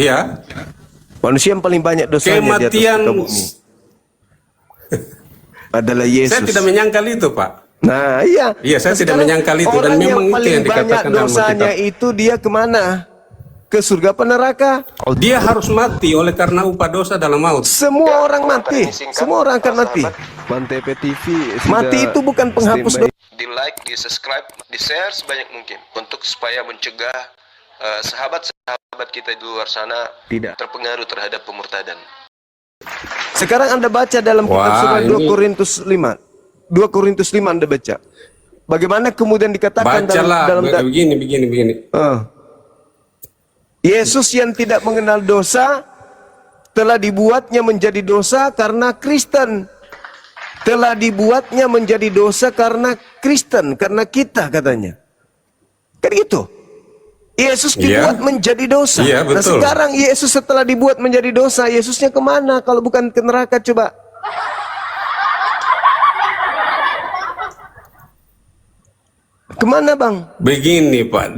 Iya. Manusia yang paling banyak dosanya di atas Kematian. muka bumi adalah Yesus. Saya tidak menyangkal itu, Pak. Nah, iya. Iya, saya tidak Sekarang menyangkal itu, dan orang memang yang itu paling yang banyak dikatakan dalam dosanya Alkitab. itu dia kemana? Ke surga apa neraka? Dia harus mati oleh karena upah dosa dalam maut. Semua orang mati. Semua orang akan mati. Mantep TV Mati itu bukan penghapus dosa. Di like, di subscribe, di share sebanyak mungkin untuk supaya mencegah sahabat-sahabat kita di luar sana Tidak terpengaruh terhadap pemurtadan. Sekarang Anda baca dalam kitab Wah, surat 2 ini- Korintus 5. 2 Korintus 5 Anda baca. Bagaimana kemudian dikatakan Bacalah dalam begini. Yesus yang tidak mengenal dosa telah dibuatnya menjadi dosa karena Kristen. Telah dibuatnya menjadi dosa karena Kristen, karena kita katanya. Kan gitu. Yesus dibuat menjadi dosa. Iya, Nah betul. sekarang Yesus setelah dibuat menjadi dosa, Yesusnya kemana kalau bukan ke neraka coba? Kemana bang? Begini, Pak.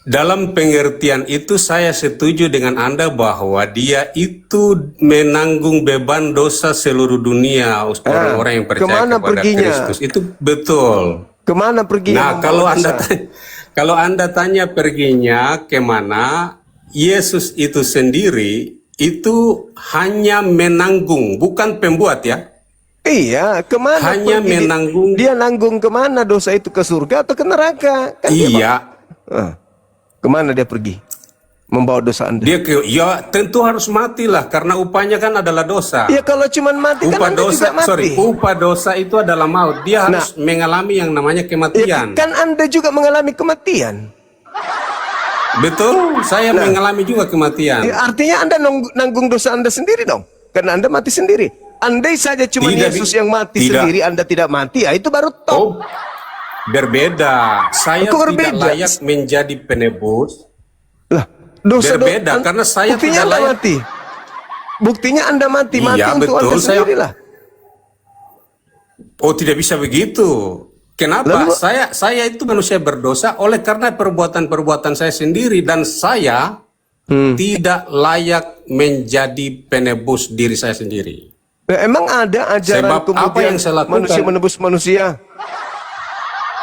Dalam pengertian itu saya setuju dengan Anda bahwa dia itu menanggung beban dosa seluruh dunia, orang-orang yang percaya kemana kepada perginya? Kristus. Itu betul. Kemana perginya? Nah, membawa dosa? kalau Anda tanya perginya kemana, Yesus itu sendiri itu hanya menanggung, bukan pembuat ya. Iya, kemana Hanya pergi? menanggung. Dia nanggung kemana dosa itu, ke surga atau ke neraka? Kan dia, Iya. kemana dia pergi? Membawa dosa Anda. Ya tentu harus matilah karena upahnya kan adalah dosa. Ya kalau cuman mati kan Upah Anda dosa, juga mati. upah dosa itu adalah maut. Dia harus mengalami yang namanya Ya, kematian. kan Anda juga mengalami kematian. Betul, saya mengalami juga kematian. Ya, artinya Anda nanggung dosa Anda sendiri dong. Karena Anda mati sendiri. Andai saja cuma Tidak, Yesus yang mati tidak. sendiri, Anda tidak mati, ya itu baru top. Oh, berbeda. Saya Kok tidak berbeda? layak menjadi penebus. Lah, dosa Berbeda, karena saya buktinya tidak Anda layak. mati. Buktinya Anda mati Iya, untuk betul, Anda saya- sendirilah. Oh, tidak bisa begitu. Kenapa? Lalu- Saya itu manusia berdosa oleh karena perbuatan-perbuatan saya sendiri, dan saya tidak layak menjadi penebus diri saya sendiri. Nah, emang ada ajaran Sebab apa kemudian yang saya lakukan? manusia menebus manusia?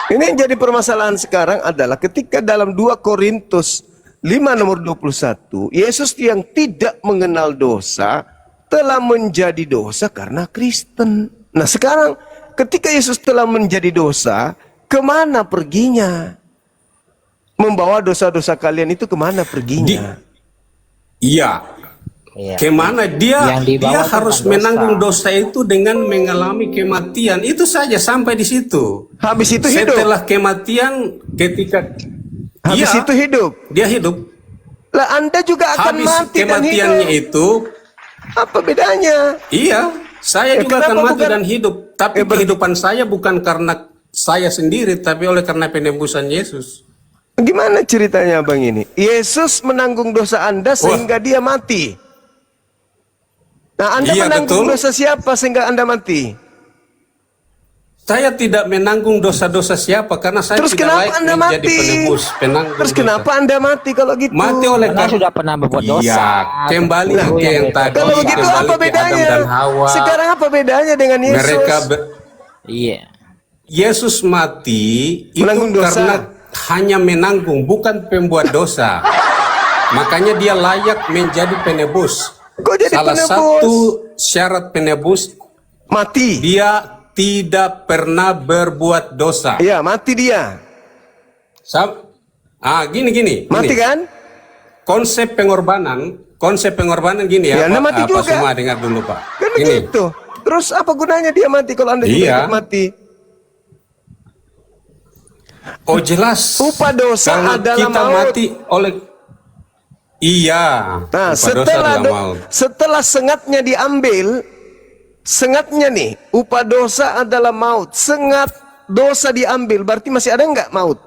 Ini yang jadi permasalahan sekarang adalah ketika dalam 2 Korintus 5 nomor 21, Yesus yang tidak mengenal dosa telah menjadi dosa karena Kristen. Nah sekarang ketika Yesus telah menjadi dosa, kemana perginya? Membawa dosa-dosa kalian itu kemana perginya? Iya. Iya. Kemana Yang dibawa dia itu harus bukan dosa. menanggung dosa itu dengan mengalami kematian. Itu saja sampai di situ. Habis itu hidup. Setelah kematian, ketika Habis iya, itu hidup. dia hidup. Lah Anda juga akan Habis mati dan kematiannya hidup. itu, Apa bedanya? iya, saya juga kenapa akan mati bukan- dan hidup. Tapi kehidupan saya bukan karena saya sendiri, tapi oleh karena penebusan Yesus. Gimana ceritanya Bang ini? Yesus menanggung dosa Anda sehingga dia mati. Nah Anda Iya, menanggung betul. dosa siapa sehingga Anda mati? Saya tidak menanggung dosa-dosa siapa karena saya Terus tidak kenapa layak Anda menjadi mati? penebus, penanggung Terus dosa. kenapa Anda mati kalau gitu? Mati oleh Karena karena sudah pernah berbuat dosa. Iya, kembali Itu ke yang tadi. Kalau begitu kembali apa ke Adam bedanya? dan Hawa. Sekarang apa bedanya dengan Yesus? Mereka Iya. Yesus mati itu Menanggung dosa. karena hanya menanggung, bukan pembuat dosa. Makanya dia layak menjadi penebus. Kok jadi Salah penebus? satu syarat penebus, Mati. dia tidak pernah berbuat dosa. Iya mati dia. Gini. Mati kan? Konsep pengorbanan gini ya, Ya, Anda Pak, mati Pak juga. Suma, dengar dulu Pak. Kan Gini, begitu. Terus apa gunanya dia mati kalau Anda juga Iya. ikut mati? oh jelas. Upah dosa Karena adalah kita maut. mati oleh. Iya. Nah, upah dosa adalah maut. setelah sengatnya diambil, sengatnya nih, upah dosa adalah maut. Sengat dosa diambil, berarti masih ada nggak maut?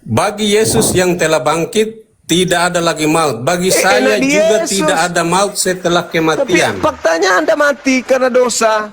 Bagi Yesus yang telah bangkit, tidak ada lagi maut. Bagi saya enak di juga Yesus. tidak ada maut setelah Tapi kematian. faktanya Anda mati karena dosa.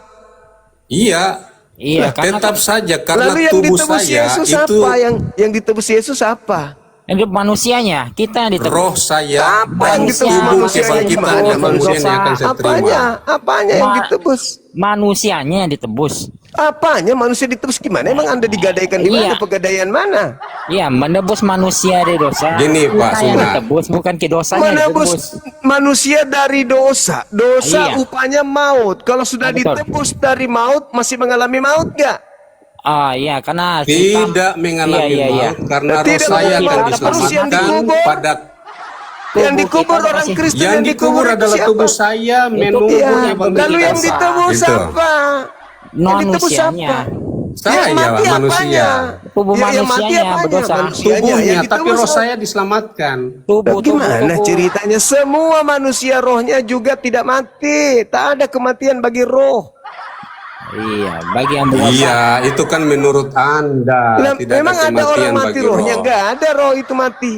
Iya. Iya, karena Tetap saja karena Lalu yang tubuh ditebus saya Yesus itu apa? Yang ditebus Yesus apa? Hidup manusianya, kita yang ditebus. Roh saya Apa yang dan ditebus tubuh manusianya kebangkitan gimana? kemudian Manusia. yang akan saya terima. Apanya yang Ma- ditebus? Manusianya yang ditebus. Apanya manusia ditebus gimana? Emang Anda digadaikan di mana? Iya. Pegadaian mana? Iya, menebus manusia dari dosa. Gini, Pak Kita yang Suna. ditebus, bukan ke dosanya yang Menebus ditebus. manusia dari dosa. Dosa Iya. upahnya maut. Kalau sudah Betul. ditebus dari maut, masih mengalami maut nggak? Iya, karena Tidak mengalami Iya. maut karena roh Tidak saya mengalami akan maut. Terus yang diselamatkan dikubur? pada Yang dikubur kita orang masih- Kristen yang dikubur itu adalah siapa? tubuh saya Iya. menunggu yang Lalu yang dosa. ditebus Gitu. apa? Yang ditebus manusianya. apa? Saya Yang mati manusia. apanya? Tubuh Yang mati manusianya apanya? berdosa. Manusianya. Tubuhnya, Yang tapi ditebus roh apa? saya diselamatkan. Tubuh, Gimana ceritanya? Semua manusia rohnya juga tidak mati. Tak ada kematian bagi roh. Iya, bagi yang berdosa. Iya, itu kan menurut Anda. Lah, Tidak memang ada kematian orang mati bagi rohnya? roh. Enggak ada roh itu mati.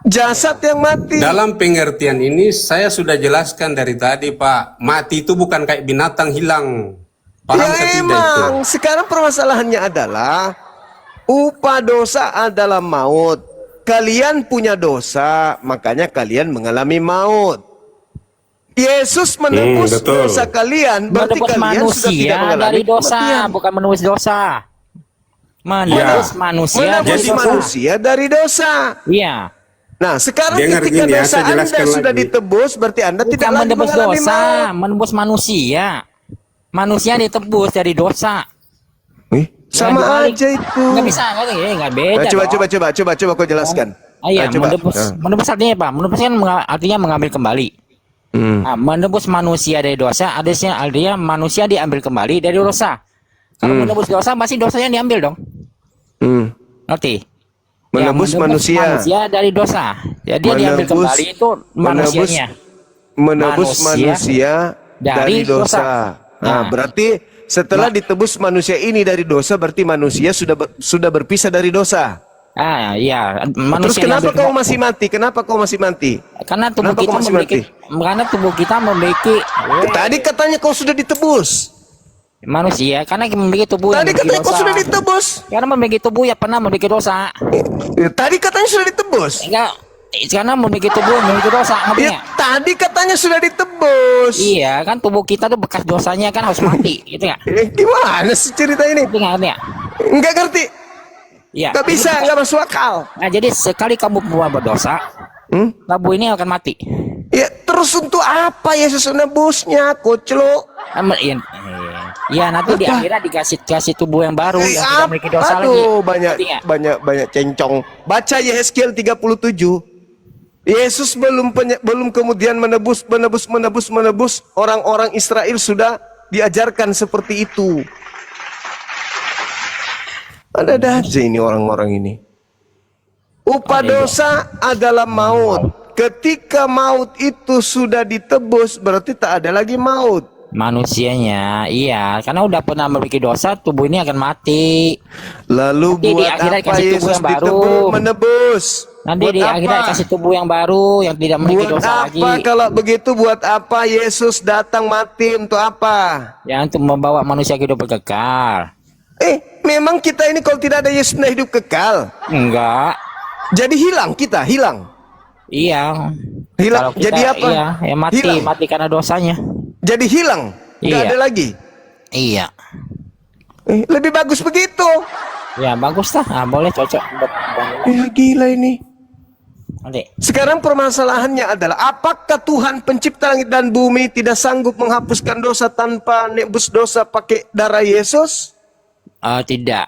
Jasad yang mati. Dalam pengertian ini saya sudah jelaskan dari tadi, Pak. Mati itu bukan kayak binatang hilang. Paham Ya ke tidak itu? emang. Sekarang permasalahannya adalah upah dosa adalah maut. Kalian punya dosa, makanya kalian mengalami maut. Yesus menebus betul. dosa kalian, berarti Menebus kalian sudah tidak manusia mengalami dari dosa, kematian. bukan menebus dosa. Menebus Ya. manusia Menebus dari dosa. manusia dari dosa. Iya. Nah, sekarang Dengar ketika gini ya, dosa saya Anda jelaskan sudah lagi. ditebus, berarti Anda tidak Bukan lagi menebus mengalami dosa, maut. menebus manusia. Manusia ditebus dari dosa. Sama Nggak dibalik. aja itu. Nggak bisa, nggak beda. Nah, dong. coba kau jelaskan. Iya, Nah, coba. menebus. Nah. Menebus artinya apa? Menebus kan artinya mengambil kembali. Nah, menebus manusia dari dosa, artinya manusia diambil kembali dari dosa. Kalau menebus dosa, masih dosanya diambil dong. Hmm. Ngerti? Menebus manusia. dari dosa. Jadi dia diambil Menebus- kembali itu manusianya. Menebus manusia dari dari dosa. dosa. Nah, Nah. berarti setelah ditebus manusia ini dari dosa, berarti manusia sudah berpisah dari dosa. Iya. Terus Manusia kenapa diambil kau masih mati? Kenapa kau masih mati? Karena tubuh Kenapa kita kau masih memiliki, karena tubuh kita memiliki Tadi katanya kau sudah ditebus. manusia, karena memiliki tubuh yang Tadi memiliki katanya kau dosa. sudah ditebus. Karena memiliki tubuh yang pernah memiliki dosa. Tadi katanya sudah ditebus. Enggak, karena memiliki tubuh yang memiliki dosa, ngerti Ya, nggak? tadi katanya sudah ditebus. Iya, kan tubuh kita tuh bekas dosanya kan harus mati, gitu nggak? Gimana sih cerita ini? Ngerti nggak? Enggak ngerti. Iya. Enggak bisa, enggak masuk akal. Nah, jadi sekali kamu berdosa, tubuh ini akan mati. Ya, terus untuk apa Yesus menebusnya, koclo? Iya, nanti di akhirat dikasih tubuh yang baru yang tidak memiliki dosa lagi. Aduh, banyak Ngerti nggak? banyak cencong. Baca Yehezkiel 37. Yesus belum kemudian menebus orang-orang Israel sudah diajarkan seperti itu. Ada aja ini orang-orang ini. Upah dosa adalah maut. Ketika maut itu sudah ditebus, berarti tak ada lagi maut. Manusianya, iya, karena udah pernah memiliki dosa, tubuh ini akan mati. Lalu Nanti di buat akhirat apa kasih tubuh Yesus yang baru. menebus? Nanti Buat di akhirat apa? kasih tubuh yang baru yang tidak memiliki Buat dosa apa lagi. kalau begitu? Buat apa Yesus datang mati untuk apa? Ya, untuk membawa manusia ke hidup kekal. Memang kita ini kalau tidak ada Yesus tidak hidup kekal. Enggak. Jadi hilang kita, hilang. Iya. Hilang. Kalau kita, Jadi apa? Iya, ya mati, Hilang. mati karena dosanya. Jadi hilang. Nggak Iya. ada lagi. Iya. Lebih bagus begitu. Ya, bagus lah. Nah, boleh cocok buat Gila ini. nanti. Sekarang permasalahannya adalah apakah Tuhan pencipta langit dan bumi tidak sanggup menghapuskan dosa tanpa nebus dosa pakai darah Yesus? Tidak.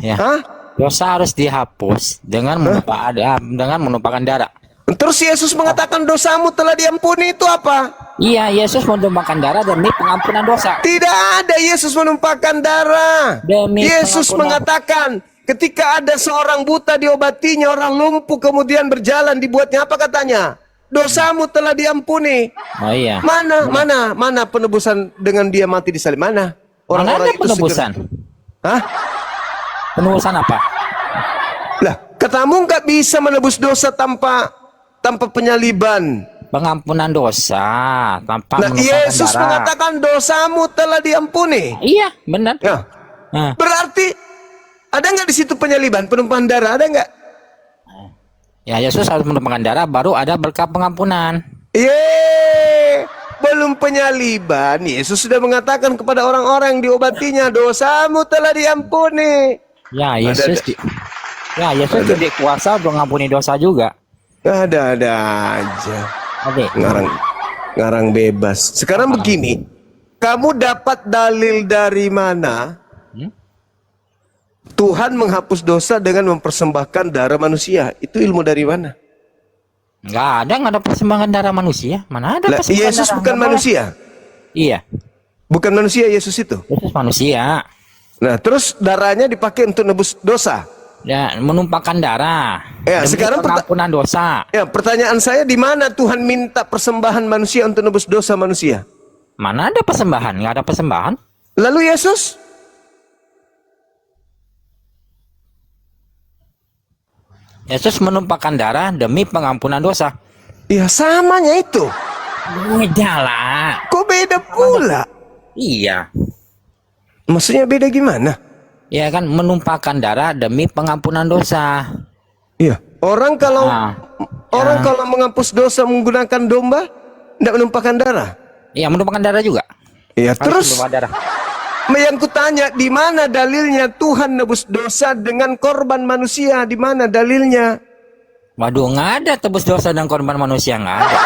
Ya. Hah? Dosa harus dihapus dengan menumpahkan darah. Terus Yesus mengatakan dosamu telah diampuni, itu apa? Iya, Yesus menumpahkan darah demi pengampunan dosa. Tidak ada Yesus menumpahkan darah. Demi Yesus pengampunan. mengatakan ketika ada seorang buta diobatinya, orang lumpuh kemudian berjalan, dibuatnya apa katanya? Dosamu telah diampuni. Oh iya. Mana penebusan dengan dia mati di salib? Mana? Mana ada penebusan? Hah? Penebusan apa? Lah, katamu nggak bisa menebus dosa tanpa penyaliban. Pengampunan dosa tanpa Nah, menumpahkan Yesus darah. mengatakan dosamu telah diampuni. Iya, benar. Ya, Nah, berarti Ada nggak di situ penyaliban, penumpahan darah? Ada nggak? Ya, Yesus harus menumpahkan darah, baru ada berkat pengampunan. Belum penyaliban, Yesus sudah mengatakan kepada orang-orang yang diobatinya, dosamu telah diampuni. Ya, Yesus jadi kuasa untuk mengampuni dosa juga. Ada aja. Oke. Ngarang bebas. Sekarang begini, kamu dapat dalil dari mana? Tuhan menghapus dosa dengan mempersembahkan darah manusia. Itu ilmu dari mana? Nggak ada persembahan darah manusia. Mana ada persembahan Yesus darah? bukan manusia. Iya. Bukan manusia Yesus itu. Yesus manusia. Nah, terus darahnya dipakai untuk nebus dosa. Ya, menumpahkan darah. Ya, demi sekarang pengampunan dosa. Ya, pertanyaan saya, di mana Tuhan minta persembahan manusia untuk nebus dosa manusia? Mana ada persembahan? Nggak ada persembahan. Lalu Yesus? Yesus menumpahkan darah demi pengampunan dosa. Ya, samanya itu. Beda lah. Kok beda pula? Iya. Maksudnya beda gimana? Ya kan, menumpahkan darah demi pengampunan dosa. Iya. Orang kalau menghapus dosa menggunakan domba, tidak menumpahkan darah. Iya, menumpahkan darah juga. Iya, terus menumpahkan darah. yang kutanya, di mana dalilnya Tuhan nebus dosa dengan korban manusia? Di mana dalilnya? Waduh, nggak ada tebus dosa dan korban manusia, nggak ada.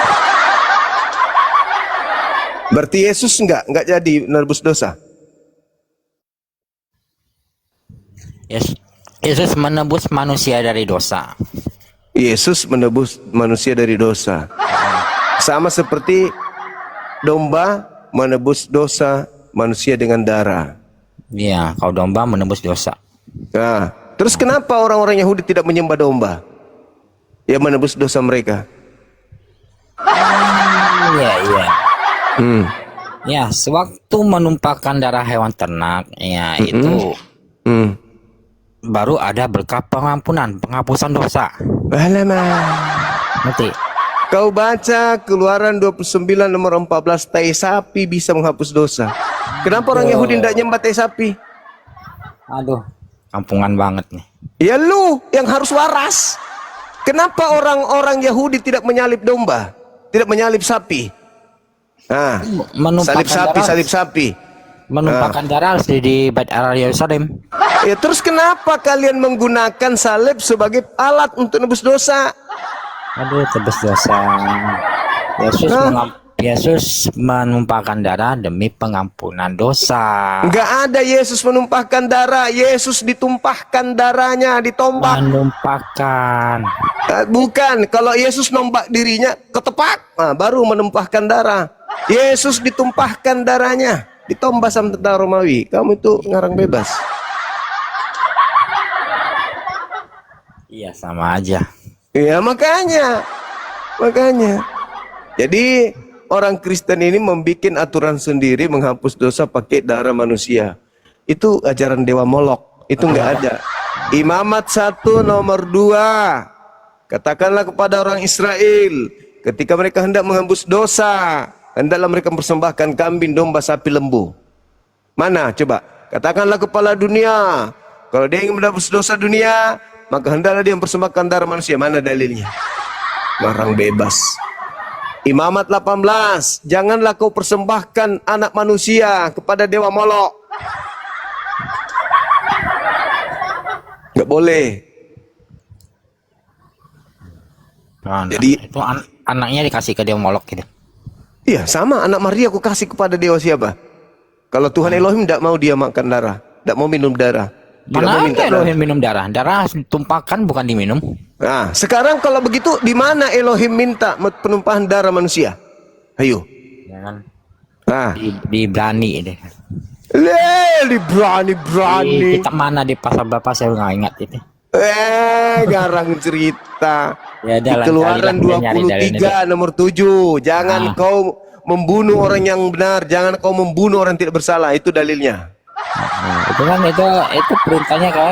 Berarti Yesus nggak jadi nebus dosa. Yesus menebus manusia dari dosa. Yesus menebus manusia dari dosa. Sama seperti domba menebus dosa manusia dengan darah. Iya, kalau domba menebus dosa. Nah, terus kenapa orang-orang Yahudi tidak menyembah domba yang menebus dosa mereka? Iya. Hmm. Ya, sewaktu menumpahkan darah hewan ternak, ya itu baru ada berkat pengampunan, penghapusan dosa. Alamak. Nanti. Kau baca Keluaran 29 nomor 14, tai sapi bisa menghapus dosa. Kenapa orang Yahudi tidak nyembah tai sapi? Aduh, kampungan banget nih. Ya lu yang harus waras. Kenapa orang-orang Yahudi tidak menyalib domba? Tidak menyalib sapi? Nah, salib sapi. Menumpahkan darah harus di Bait Allah Yerusalem. Ya, terus kenapa kalian menggunakan salib sebagai alat untuk nebus dosa? Aduh, tebus dosa. Yesus menumpahkan darah demi pengampunan dosa. Enggak ada Yesus menumpahkan darah. Yesus ditumpahkan darahnya, ditombak. Menumpahkan. Bukan, kalau Yesus nombak dirinya ketepak, nah, baru menumpahkan darah. Yesus ditumpahkan darahnya, ditombak sama tentara Romawi. Kamu itu ngarang bebas. Iya, sama aja. Iya, makanya. Jadi orang Kristen ini membuat aturan sendiri menghapus dosa pakai darah manusia. Itu ajaran Dewa Molok. Itu enggak ada. Imamat 1 nomor 2. Katakanlah kepada orang Israel, ketika mereka hendak menghapus dosa, hendaklah mereka mempersembahkan kambing, domba, sapi, lembu. Mana? Coba. Katakanlah kepala dunia, kalau dia ingin menghapus dosa dunia, maka hendaklah dia mempersembahkan darah manusia. Mana dalilnya? Ngarang bebas. Imamat 18, janganlah kau persembahkan anak manusia kepada Dewa Molok. Nggak boleh. Nah, Jadi itu anaknya dikasih ke Dewa Molok gitu. iya, sama anak Maria aku kasih kepada dewa siapa? Kalau Tuhan Elohim tidak mau dia makan darah, tidak mau minum darah. Mana ada Elohim minum darah? Darah harus ditumpahkan, bukan diminum. Nah, sekarang kalau begitu, di mana Elohim minta penumpahan darah manusia? Ayo. Jangan. Nah, Berani deh. Berani. Kita mana di pasal berapa saya nggak ingat itu. Garang cerita. Ya, Di Keluaran 23 nomor 7. Jangan kau membunuh orang yang benar, jangan kau membunuh orang yang tidak bersalah. Itu dalilnya. Itu kan itu perintahnya ke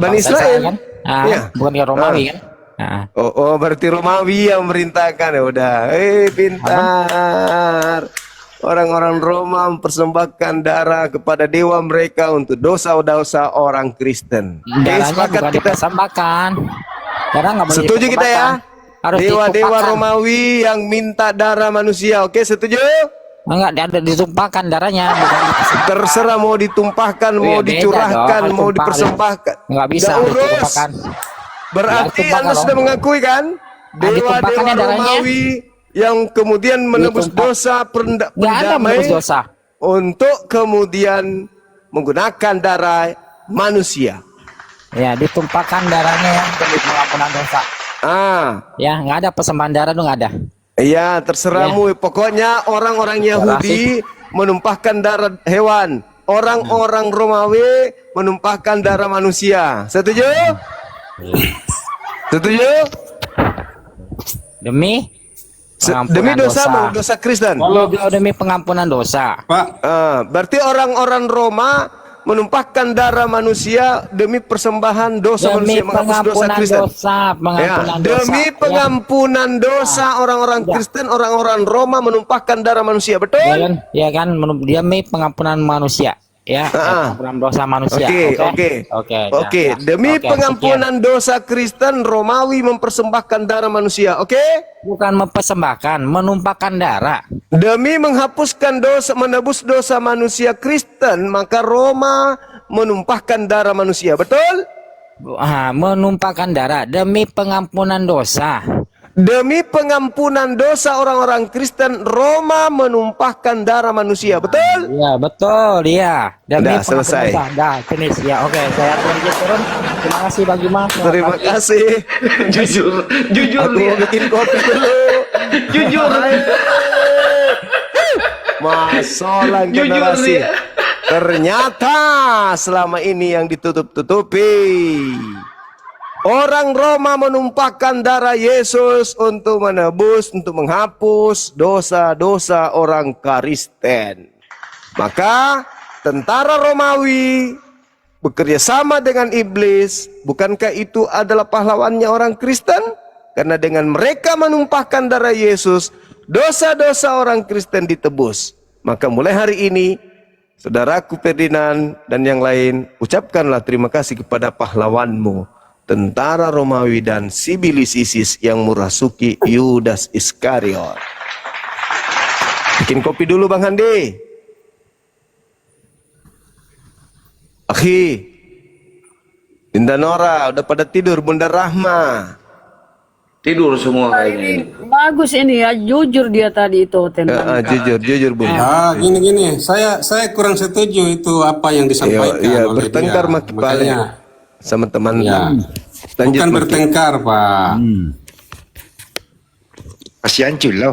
Bani Israel kan? Iya. Bukan ke Romawi kan? Oh, berarti Romawi yang memerintahkan. Ya udah, pintar. Orang-orang Roma mempersembahkan darah kepada dewa mereka untuk dosa-dosa orang Kristen. Oke, Darahnya sepakat bukan kita. dipersembahkan. Darah nggak boleh Setuju kita ya? dipersembahkan. Harus Dewa-dewa ditumpahkan. Romawi yang minta darah manusia. Oke, setuju? Enggak, ada ditumpahkan darahnya, bukan dipersembahkan. Terserah mau ditumpahkan, Oh, mau iya, beda dicurahkan, dong. mau Tumpah. dipersembahkan. Nggak bisa Nggak urus. ditumpahkan. Berarti Ya, tumpahkan Anda dong. sudah mengakui kan? Dewa-dewa ditumpahkannya darahnya. Romawi yang kemudian menebus Ditumpah. dosa Nggak ada pendamai menebus dosa. untuk kemudian menggunakan darah manusia. Ya, ditumpahkan darahnya ya demi pengampunan dosa. Ya, nggak ada persembahan darah tuh nggak ada. Iya, terserahmu. Pokoknya orang-orang Yahudi menumpahkan darah hewan. Orang-orang Romawi menumpahkan darah manusia. Setuju? Setuju? Demi Demi pengampunan dosa, dosa Kristen. Demi pengampunan dosa. Pak, Berarti orang-orang Roma menumpahkan darah manusia demi persembahan dosa Demi manusia, menghapus dosa pengampunan Kristen. dosa, pengampunan dosa. Demi Ya. pengampunan dosa orang-orang Ya. Kristen, orang-orang Roma menumpahkan darah manusia. Betul? Ya kan, ya kan, demi pengampunan manusia. Ya, pengampunan dosa manusia. Oke. Demi pengampunan dosa Kristen, Romawi mempersembahkan darah manusia. Oke? Bukan mempersembahkan, menumpahkan darah. Demi menghapuskan dosa, menebus dosa manusia Kristen, maka Roma menumpahkan darah manusia. Betul? Menumpahkan darah demi pengampunan dosa. Demi pengampunan dosa orang-orang Kristen, Roma menumpahkan darah manusia. Betul? Ya, betul, ya. Demi Dah, selesai. pengampunan dosa. Dah, finish. Ya, oke. Saya turun. Terima kasih bagi Mas. Terima kasih. Jujur aku mau bikin kopi dulu. Jujur. Masalah generasi. Ternyata selama ini yang ditutup-tutupi. Orang Roma menumpahkan darah Yesus untuk menebus, untuk menghapus dosa-dosa orang Kristen. Maka tentara Romawi bekerja sama dengan iblis. Bukankah itu adalah pahlawannya orang Kristen? Karena dengan mereka menumpahkan darah Yesus, dosa-dosa orang Kristen ditebus. Maka mulai hari ini, saudaraku Ferdinand dan yang lain, ucapkanlah terima kasih kepada pahlawanmu, tentara Romawi dan Sibilis ISIS yang merasuki Yudas Iskariot. Bikin kopi dulu Bang Handi. Akhi, Dinda Nora udah pada tidur. Bunda Rahma Tidur semua kayaknya. Bagus ini ya, jujur dia tadi itu tentang jujur Bun. gini, saya kurang setuju itu apa yang disampaikan Iya, oleh bertengkar dia. sama kepala Makanya, sama teman. ya, Lanjut, bukan Maki. bertengkar, Pak. Kasihan culo.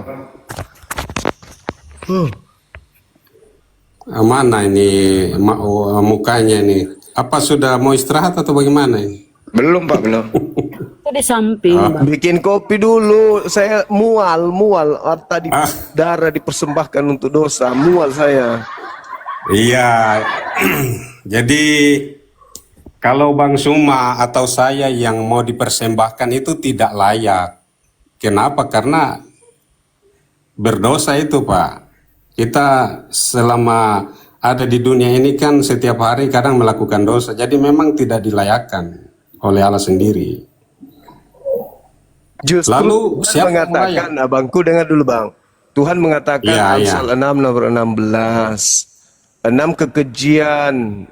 Mana ini mukanya ini? Apa sudah mau istirahat atau bagaimana ini? Belum Pak, belum. itu di samping. Bang. Bikin kopi dulu. Saya mual. Tadi darah dipersembahkan untuk dosa. Mual saya. Iya. Jadi kalau Bang Suma atau saya yang mau dipersembahkan itu tidak layak. Kenapa? Karena berdosa itu, Pak. Kita selama ada di dunia ini kan setiap hari kadang melakukan dosa. Jadi memang tidak dilayakkan oleh Allah sendiri. Justru Lalu Tuhan siapa mengatakan, abangku dengar dulu Bang. Tuhan mengatakan Iya, Amsal 6 nomor 16. 6 kekejian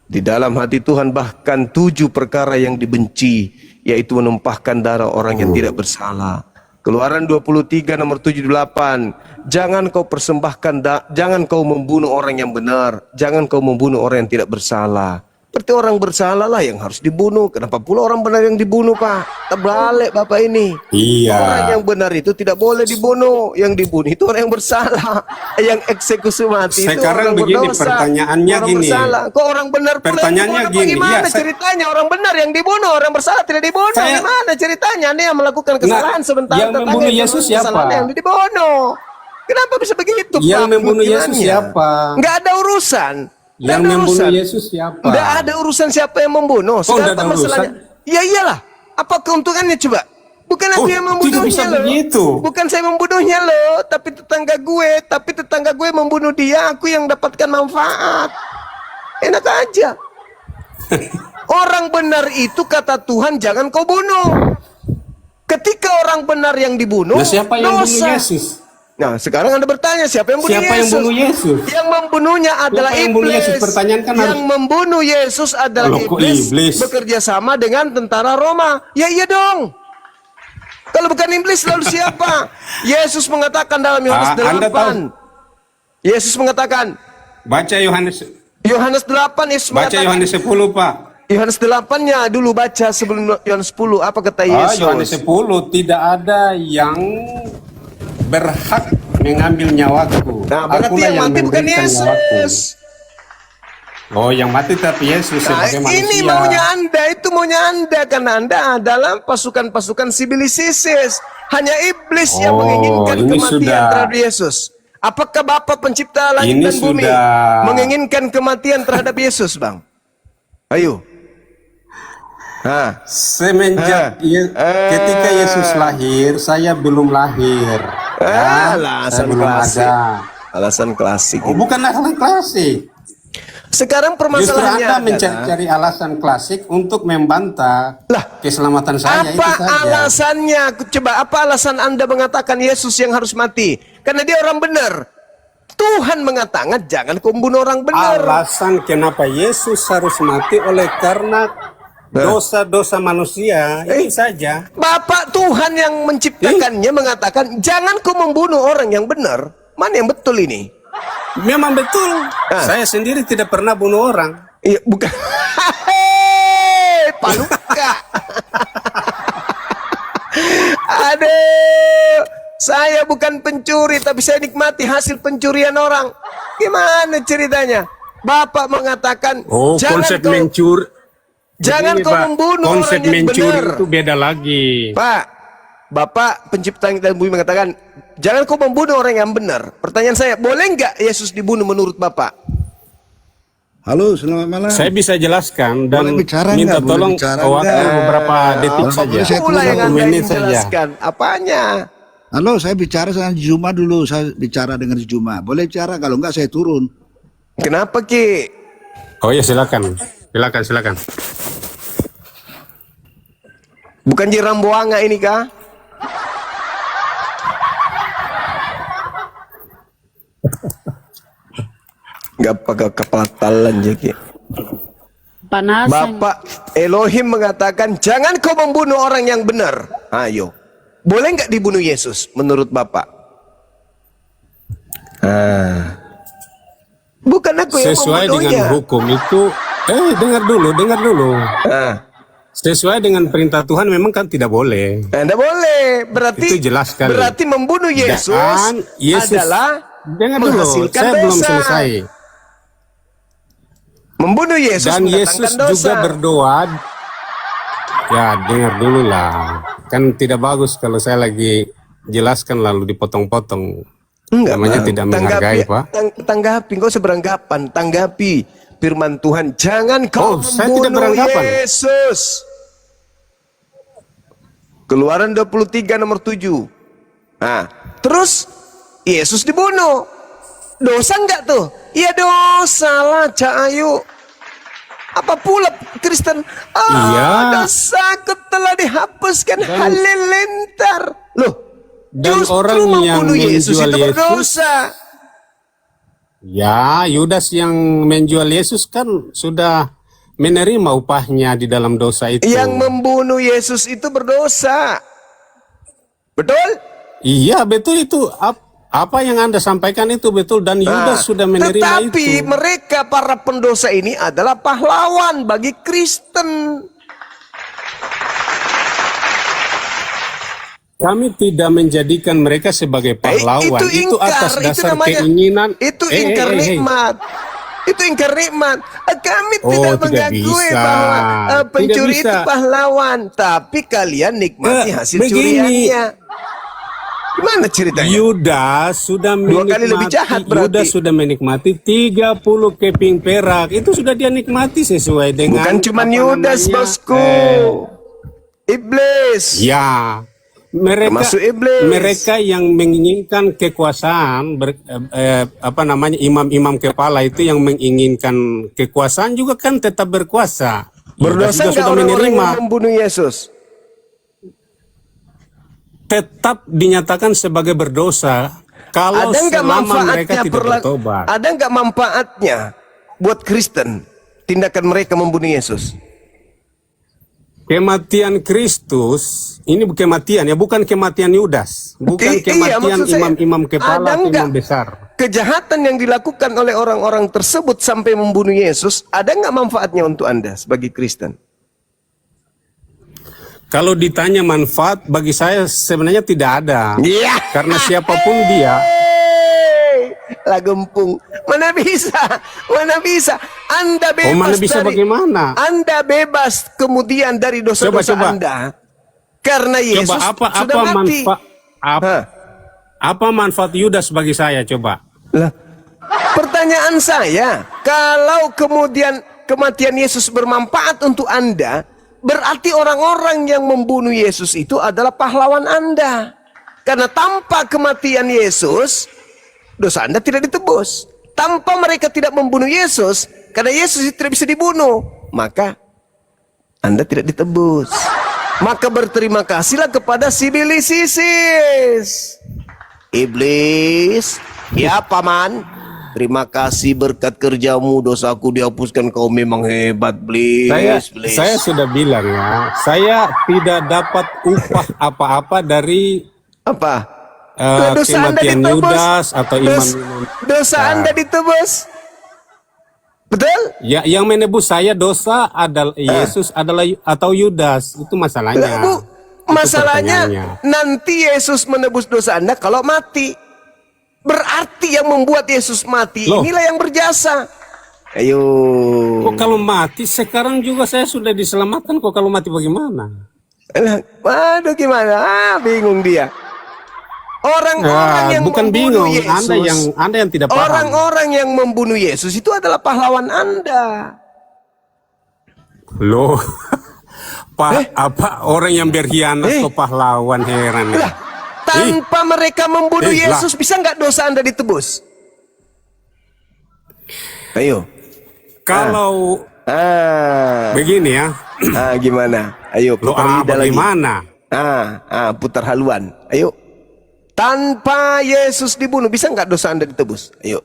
di dalam hati Tuhan, bahkan 7 perkara yang dibenci, yaitu menumpahkan darah orang yang tidak bersalah. Keluaran 23 nomor 78. Jangan kau persembahkan, jangan kau membunuh orang yang benar, jangan kau membunuh orang yang tidak bersalah. Berarti orang bersalah lah yang harus dibunuh. Kenapa pula orang benar yang dibunuh, Pak? Terbalik Bapak ini. Iya. Orang yang benar itu tidak boleh dibunuh. Yang dibunuh itu orang yang bersalah. Yang eksekusi mati itu Sekarang orang begini, berdosa. pertanyaannya Orang gini. bersalah. Kok orang benar pula yang Pertanyaannya dibunuh? gini, Bagaimana ya, ceritanya orang benar yang dibunuh, orang bersalah tidak dibunuh? Saya- Gimana ceritanya? Anda yang melakukan kesalahan sebentar. yang tetangga membunuh yang Yesus melakukan kesalahan siapa? Yang dibunuh. Kenapa bisa begitu? Yang Pak? membunuh Yesus Pemikirannya. siapa? Nggak ada urusan. Nggak Yang ada membunuh urusan. Yesus siapa? Nggak ada urusan siapa yang membunuh. Oh, nggak ada Sekarang masalahnya. Ya iyalah. Apa keuntungannya coba? Bukan aku yang tidak membunuhnya bisa loh. begitu. Bukan saya membunuhnya loh, tapi tetangga gue membunuh dia, aku yang dapatkan manfaat. Enak aja. Orang benar itu kata Tuhan jangan kau bunuh. Ketika orang benar yang dibunuh, Nah, siapa yang bunuh dosa. Yesus? Nah, sekarang Anda bertanya siapa yang bunuh Siapa yang Yesus? bunuh Yesus? Yang membunuhnya adalah Siapa yang bunuh iblis. Yesus? Pertanyaan kan yang membunuh Yesus adalah Loh, kok iblis, iblis? bekerja sama dengan tentara Roma. Ya iya dong. Kalau bukan iblis lalu siapa? Yesus mengatakan dalam Yohanes Anda 8. tahu. Yesus mengatakan Baca Yohanes, Yesus 8 Yesus baca mengatakan Yohanes 10, Pak. Yohanes 8-nya dulu baca sebelum Yohanes 10. Apa kata Yesus? Yohanes 10, tidak ada yang berhak mengambil nyawaku. Nah, berarti Akulah yang mati bukan memberikan Yesus. nyawaku. Oh, yang mati tapi Yesus Nah, sebagai manusia. ini maunya Anda, itu maunya Anda. Karena Anda adalah pasukan-pasukan sibilisis. Hanya iblis yang Oh, menginginkan ini kematian sudah- terhadap Yesus. Apakah Bapa pencipta langit Ini dan bumi sudah- menginginkan kematian terhadap Yesus, Bang? Ayo. Semenjak ketika Yesus lahir, saya belum lahir. Ya, saya Alasan belum klasik. ada. Alasan klasik. Oh, bukan alasan klasik. Sekarang Justru permasalahannya Anda adalah, mencari alasan klasik untuk membantah Lah, keselamatan saya, itu apa saja. alasannya? Coba, apa alasan Anda mengatakan Yesus yang harus mati? Karena dia orang benar. Tuhan mengatakan jangan kau membunuh orang benar. Alasan kenapa Yesus harus mati oleh karena dosa-dosa manusia, itu saja. Bapak Tuhan yang menciptakannya mengatakan jangan kau membunuh orang yang benar. Mana yang betul ini? Memang betul. Saya sendiri tidak pernah bunuh orang. Iya, bukan. Hei, Paluka. Aduh, saya bukan pencuri, tapi saya nikmati hasil pencurian orang. Gimana ceritanya? Bapak mengatakan, Oh, konsep kau, mencuri. jangan Begini, kau Pak, membunuh konsep orang yang mencuri benar. itu beda lagi. Pak, Bapak pencipta langit dan bumi mengatakan, jangan kau membunuh orang yang benar. Pertanyaan saya, boleh nggak Yesus dibunuh menurut Bapak? Halo, selamat malam. Saya bisa jelaskan dan Boleh bicara minta nggak? Boleh tolong bicara waktu nggak? beberapa detik Bapak saja. boleh saya Itulah yang Satu Anda menit ingin saja. jelaskan. Apanya? Halo, saya bicara sama Juma dulu. Saya bicara dengan Juma. Boleh bicara, kalau enggak saya turun. Kenapa Ki? Oh ya, silakan. Silakan. Bukan Jiramboanga ini kah? Gak pakai kepala talan Jeki. Panasan. Bapak Elohim mengatakan jangan kau membunuh orang yang benar. Ayo, boleh nggak dibunuh Yesus menurut Bapak? Bukan aku yang Sesuai membunuhnya. dengan hukum itu, dengar dulu. Sesuai dengan perintah Tuhan memang kan tidak boleh. Anda boleh. Berarti Itu jelas sekali. Berarti membunuh Yesus, Dan Yesus- adalah Dengar dulu, menghasilkan saya dosa. belum selesai. Membunuh Yesus Dan mendatangkan Yesus dosa. juga berdoa. Ya, dengar dulu lah. Kan tidak bagus kalau saya lagi jelaskan lalu dipotong-potong. Enggak, Namanya Bang. tidak menghargai, Pak. Tanggapi, kau seberanggapan. Tanggapi firman Tuhan. Jangan kau saya tidak membunuh beranggapan. Yesus. Keluaran 23 nomor 7. Nah, terus Yesus dibunuh. Dosa enggak tuh? Ya dosa lah, Cak Ayu. Apa pula Kristen? Iya. Dosaku telah dihapuskan halilintar. Loh, Dan justru orang yang membunuh Yesus menjual itu Yesus, berdosa. ya Yudas yang menjual Yesus kan sudah menerima upahnya di dalam dosa itu. Yang membunuh Yesus itu berdosa. Betul? Iya, betul itu. Apa yang Anda sampaikan itu betul dan Yudas sudah menerima tetapi itu. mereka para pendosa ini adalah pahlawan bagi Kristen. Kami tidak menjadikan mereka sebagai pahlawan. Itu ingkar, atas itu dasar namanya. keinginan. Itu ingkar nikmat. Itu ingkar nikmat. Kami Oh, tidak tidak mengakui bisa. bahwa pencuri Tidak itu bisa. pahlawan, tapi kalian nikmati hasil begini. curiannya. Gimana ceritanya? Yudas sudah Dua kali lebih jahat berarti. Yudas sudah menikmati 30 keping perak. Itu sudah dia nikmati sesuai dengan Bukan cuma apa Yudas, namanya, bosku. Iblis. Ya. termasuk iblis. mereka yang menginginkan kekuasaan, imam-imam kepala itu yang menginginkan kekuasaan juga kan tetap berkuasa. Berdosa Yudas juga nggak sudah orang-orang menerima, yang membunuh Yesus? tetap dinyatakan sebagai berdosa kalau Ada nggak selama mereka manfaatnya tidak bertobat. Ada nggak manfaatnya buat Kristen tindakan mereka membunuh Yesus? Kematian Kristus ini kematian ya, bukan kematian Yudas, bukan kematian maksud saya, imam-imam kepala ada atau nggak imam besar. kejahatan yang dilakukan oleh orang-orang tersebut sampai membunuh Yesus, ada nggak manfaatnya untuk Anda sebagai Kristen? Kalau ditanya manfaat, bagi saya sebenarnya tidak ada. Iya. Karena siapapun dia, lah gempung. Mana bisa? Mana bisa? Anda bebas mana bisa bagaimana? Anda bebas kemudian dari dosa-dosa Coba. Anda. Karena Yesus sudah mati. Apa manfaat Yudas bagi saya, coba? Lah, pertanyaan saya, kalau kemudian kematian Yesus bermanfaat untuk Anda, berarti orang-orang yang membunuh Yesus itu adalah pahlawan Anda. Karena tanpa kematian Yesus, dosa Anda tidak ditebus. Tanpa mereka tidak membunuh Yesus, karena Yesus tidak bisa dibunuh, maka Anda tidak ditebus. Maka berterima kasihlah kepada Sibilis Isis. Iblis, ya paman, terima kasih berkat kerjamu dosaku dihapuskan, kau memang hebat, Iblis. Saya sudah bilang ya, saya tidak dapat upah apa-apa dari Apa? kematian Yudas atau imam-imam. Dosa Anda ditebus. Betul? Ya, yang menebus saya dosa adalah Yesus adalah atau Yudas, itu masalahnya. Bu, Itu masalahnya pertanyaannya. nanti Yesus menebus dosa Anda kalau mati. Berarti yang membuat Yesus mati inilah yang berjasa. Ayo. Kok kalau mati sekarang juga saya sudah diselamatkan, kok kalau mati bagaimana? Waduh gimana? Bingung dia. Orang-orang yang bukan membunuh bingung, Yesus, Anda yang tidak paham. orang-orang yang membunuh Yesus itu adalah pahlawan Anda. Loh, apa orang yang berkhianat ke pahlawan, heran ya. Tanpa mereka membunuh Yesus, bisa nggak dosa Anda ditebus? Ayo. Kalau begini ya. Gimana? Ayo putar lidah lagi. Bagaimana? Putar haluan. Ayo. Tanpa Yesus dibunuh, bisa nggak dosa Anda ditebus? Ayo.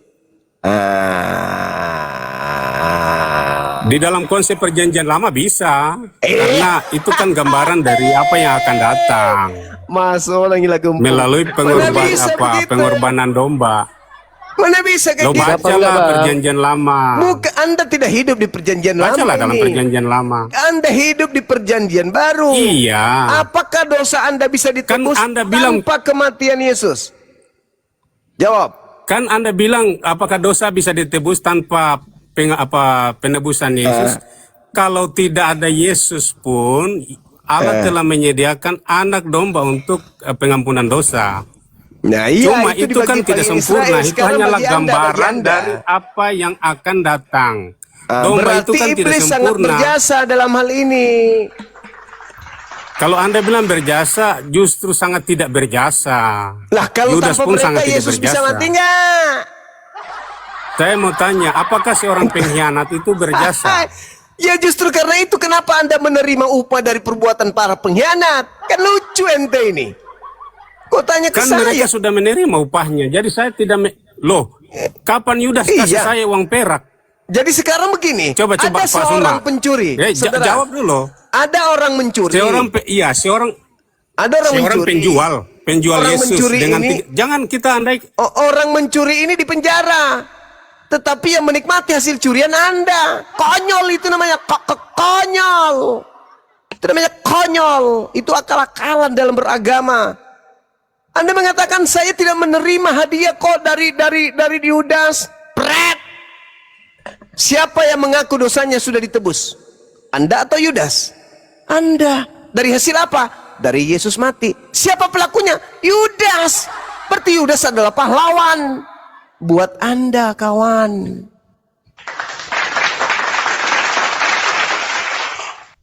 Di dalam konsep perjanjian lama bisa. Karena itu kan gambaran dari apa yang akan datang. Masuk lagi lagu melalui pengorbanan domba. Mana bisa kayak Lo bacalah perjanjian lama. Bukan, Anda tidak hidup di perjanjian lama. Bacalah dalam ini. perjanjian lama. Anda hidup di perjanjian baru. Iya. Apakah dosa Anda bisa ditebus Kan Anda bilang, tanpa kematian Yesus? Jawab. Kan Anda bilang apakah dosa bisa ditebus tanpa penebusan Yesus? Kalau tidak ada Yesus pun Allah telah menyediakan anak domba untuk pengampunan dosa. Nah, iya, Cuma itu kan tidak sempurna, itu hanyalah gambaran dari apa yang akan datang. Domba itu kan tidak iblis sangat sempurna. berjasa dalam hal ini. Kalau Anda bilang berjasa, justru sangat tidak berjasa. Lah kalau Yudas tanpa pun mereka sangat tidak Yesus bisa berjasa. mati nggak? Saya mau tanya, apakah seorang pengkhianat itu berjasa? Ya justru karena itu kenapa Anda menerima upah dari perbuatan para pengkhianat? Kan lucu ente ini. Kok tanya ke Kan saya? mereka sudah menerima upahnya. Jadi saya tidak loh, kapan Yudas kasih saya uang perak? Jadi sekarang begini, Coba ada Pak seorang Suma. pencuri. Saudara. Jawab dulu. Ada orang mencuri. Ada orang penjual Orang Yesus mencuri dengan ini- jangan kita andai Orang mencuri ini di penjara. Tetapi yang menikmati hasil curian Anda. Konyol itu namanya. Konyol. Itu namanya konyol. Itu akal-akalan dalam beragama. Anda mengatakan saya tidak menerima hadiah kok dari Yudas. Pret. Siapa yang mengaku dosanya sudah ditebus? Anda atau Yudas? Anda. Dari hasil apa? Dari Yesus mati. Siapa pelakunya? Yudas. Berarti Yudas adalah pahlawan buat Anda, kawan.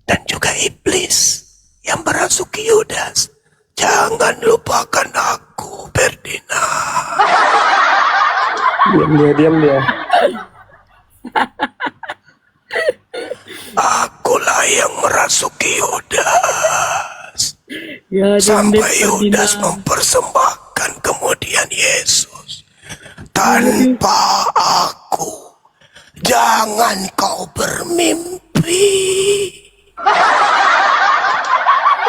Dan juga iblis yang merasuki Yudas. Jangan jangan lupakan aku, Ferdinand. Diam dia. Akulah yang merasuki Yudas. Ya, Sampai Yudas mempersembahkan kemudian Yesus. Tanpa aku, jangan kau bermimpi.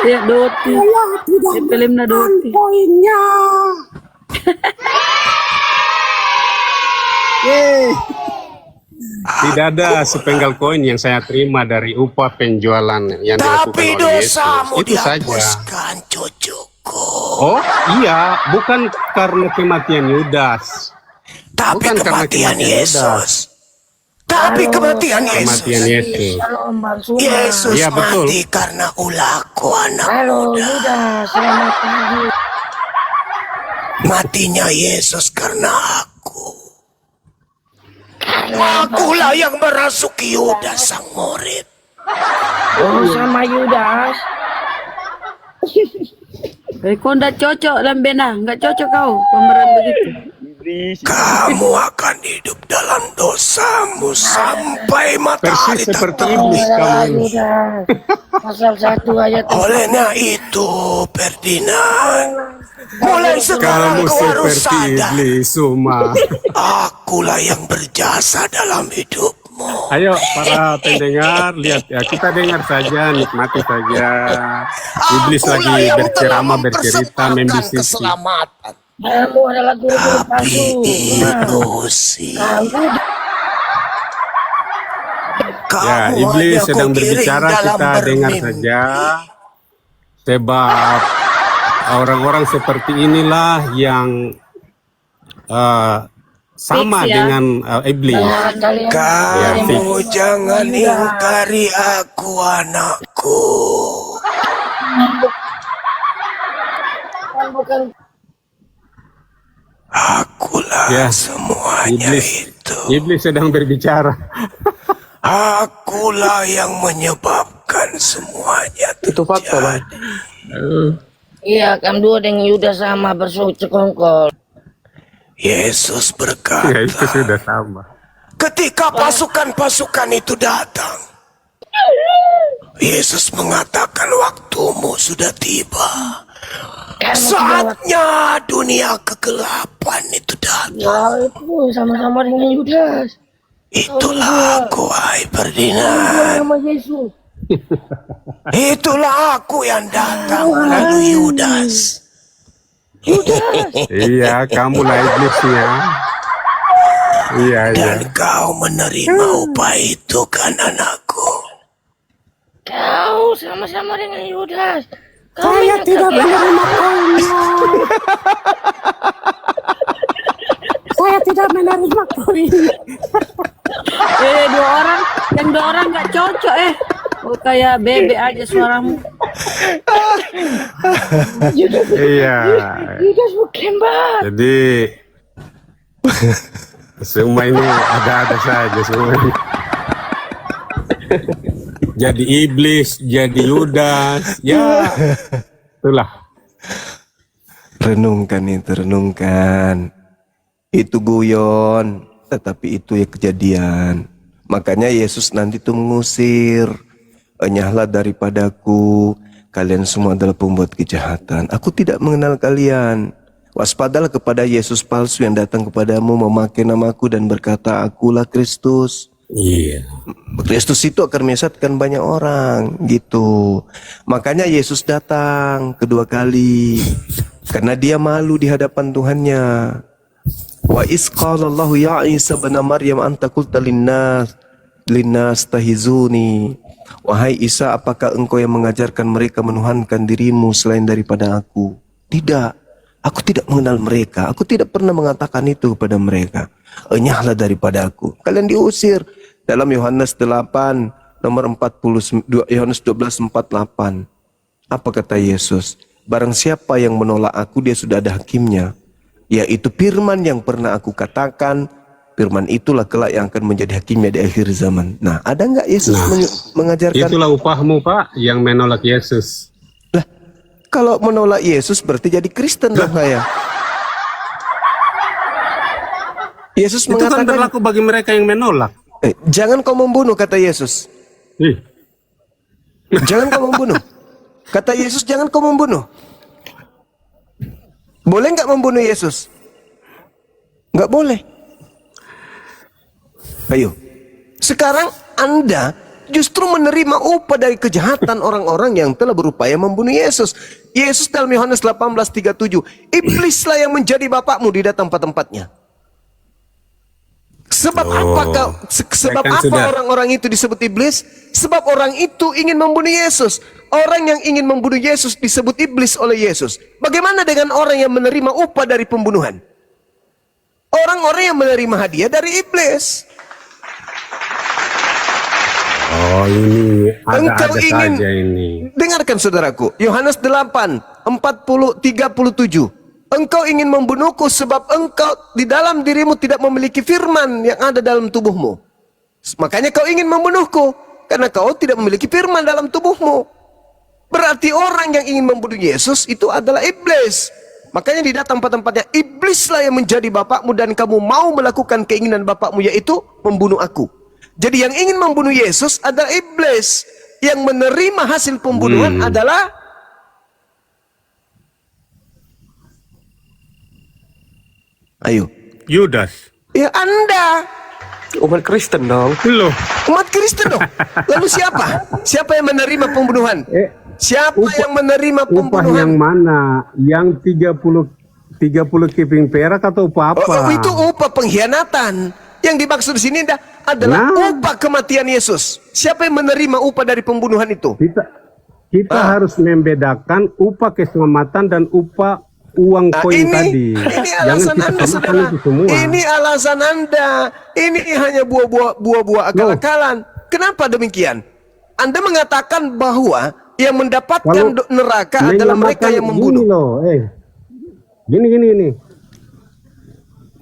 Ya, Doti. Di filmnya Doti. Tidak ada sepenggal koin yang saya terima dari upah penjualan yang dilakukan Tapi oleh Yesus. dosamu Itu saja. dihapuskan, cucuku. Oh iya, bukan karena kematian Yudas. Tapi Bukan karena kematian kematian Yesus. Tapi kematian Yesus. Kematian Yesus. Yesus Iya, betul. mati karena ulahku, anak muda. Matinya Yesus karena aku. Akulah yang merasuki Yudas sang murid. Kau nggak cocok Lambena, nggak cocok kau pemeran begitu. Kamu akan hidup dalam dosamu sampai matahari Persis seperti terbenam. iblis kamu. Olehnya itu, Ferdinand, mulai sekarang Kamu kau harus seperti sadar. iblis, Suma. Akulah yang berjasa dalam hidupmu. Ayo para pendengar, lihat ya, kita dengar saja, nikmati saja. Iblis Akulah lagi yang berceramah, telah bercerita, mempersembahkan membisiki. keselamatan. Tapi ilusi. Ya, Kamu iblis hanya sedang kugiring berbicara, dalam kita dengar bermimpi. saja. Sebab orang-orang seperti inilah yang sama Fix ya. dengan iblis. Kamu jangan ingkari aku, anakku. Akulah Ya, semuanya Iblis, itu. iblis sedang berbicara. Akulah yang menyebabkan semuanya Itu fakta, Bang. Iya, kamu dua dengan Yudas sama bersekongkol. Yesus Ya, berkata, itu sudah sama. ketika pasukan-pasukan itu datang, Yesus mengatakan waktumu sudah tiba. Saatnya dunia kegelapan itu datang. Ya itu sama-sama dengan Yudas. Itulah aku, hai Ferdinand. Nama Yesus. Itulah aku yang datang melalui Yudas. Iya, kamulah iblisnya. Iya, iya. Dan kau menerima upah itu kan, anakku. Kau sama-sama dengan Yudas. Saya tidak menerima koinnya. Saya tidak menerima koinnya. Dua orang nggak cocok Oh, kayak bebek aja suaramu. Iya. Yudas bukan, Mbak. Jadi semua ini ada-ada saja semua ini. Jadi iblis, jadi Yudas, ya itulah. Renungkan itu, renungkan. Itu guyon, tetapi itu ya kejadian. Makanya Yesus nanti tuh mengusir. Enyahlah daripadaku, kalian semua adalah pembuat kejahatan. Aku tidak mengenal kalian. Waspadalah kepada Yesus palsu yang datang kepadamu memakai namaku dan berkata, akulah Kristus. Iya. Kristus itu akan menyesatkan banyak orang, gitu. Makanya Yesus datang kedua kali karena dia malu di hadapan Tuhannya. Wa is qalallahu ya Isa bin Maryam anta qulta linnas tahizuni. Wahai Isa, apakah engkau yang mengajarkan mereka menuhankan dirimu selain daripada aku? Tidak, aku tidak mengenal mereka. Aku tidak pernah mengatakan itu kepada mereka. Enyahlah daripada aku. Kalian diusir. Dalam Yohanes 8 nomor 42, Yohanes 12:48. Apa kata Yesus? Barang siapa yang menolak aku, dia sudah ada hakimnya, yaitu firman yang pernah aku katakan. Firman itulah kelak yang akan menjadi hakimnya di akhir zaman. Nah, ada nggak Yesus mengajarkan? Itulah upahmu, Pak, yang menolak Yesus. Lah, Kalau menolak Yesus berarti jadi Kristen dong saya. Yesus Itu kan mengatakan, berlaku bagi mereka yang menolak. jangan kau membunuh, kata Yesus. Ih, Jangan kau membunuh. Kata Yesus, jangan kau membunuh. Boleh nggak membunuh Yesus? Nggak boleh. Ayo. Sekarang Anda justru menerima upah dari kejahatan orang-orang yang telah berupaya membunuh Yesus. Yesus dalam Yohanes 18:37, iblislah yang menjadi bapakmu di tempat-tempatnya. Sebab apa orang-orang itu disebut iblis? Sebab orang itu ingin membunuh Yesus. Orang yang ingin membunuh Yesus disebut iblis oleh Yesus. Bagaimana dengan orang yang menerima upah dari pembunuhan? Orang-orang yang menerima hadiah dari iblis. oh ini Engkau ada-ada ingin, saja ini. dengarkan saudaraku, Yohanes 8:40-37. Engkau ingin membunuhku sebab engkau di dalam dirimu tidak memiliki firman yang ada dalam tubuhmu. Makanya kau ingin membunuhku, karena kau tidak memiliki firman dalam tubuhmu. Berarti orang yang ingin membunuh Yesus itu adalah iblis. Makanya di tempat-tempatnya, iblislah yang menjadi bapakmu dan kamu mau melakukan keinginan bapakmu, yaitu membunuh aku. Jadi yang ingin membunuh Yesus adalah iblis. Yang menerima hasil pembunuhan adalah ayo. Yudas. Ya Anda. Umat Kristen dong. Loh. Umat Kristen dong. Lalu siapa? Siapa yang menerima pembunuhan? Siapa yang menerima Upah pembunuhan? yang mana? Yang 30 keping perak atau upah apa? Oh, itu upah pengkhianatan. Yang dimaksud di sini adalah upah kematian Yesus. Siapa yang menerima upah dari pembunuhan itu? Kita harus membedakan upah keselamatan dan upah uang koin tadi. Ini alasan Anda, saudara. Ini alasan Anda. Ini hanya buah-buah akal-akalan. Kenapa demikian? Anda mengatakan bahwa yang mendapatkan neraka adalah mereka yang membunuh. Gini.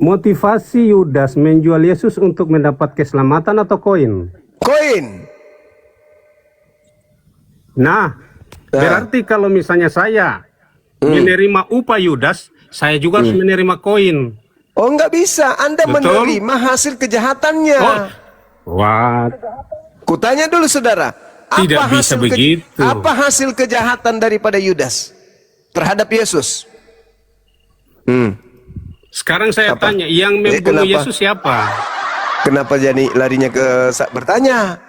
Motivasi Yudas menjual Yesus untuk mendapat keselamatan atau koin? Koin. Nah, berarti kalau misalnya saya menerima upah Yudas, saya juga harus menerima koin. Oh, nggak bisa. Anda menerima hasil kejahatannya. What? Kutanya dulu, saudara. Tidak bisa begitu. Apa hasil kejahatan daripada Yudas terhadap Yesus? Sekarang saya tanya, yang membunuh Yesus siapa? Kenapa jadi larinya ke bertanya?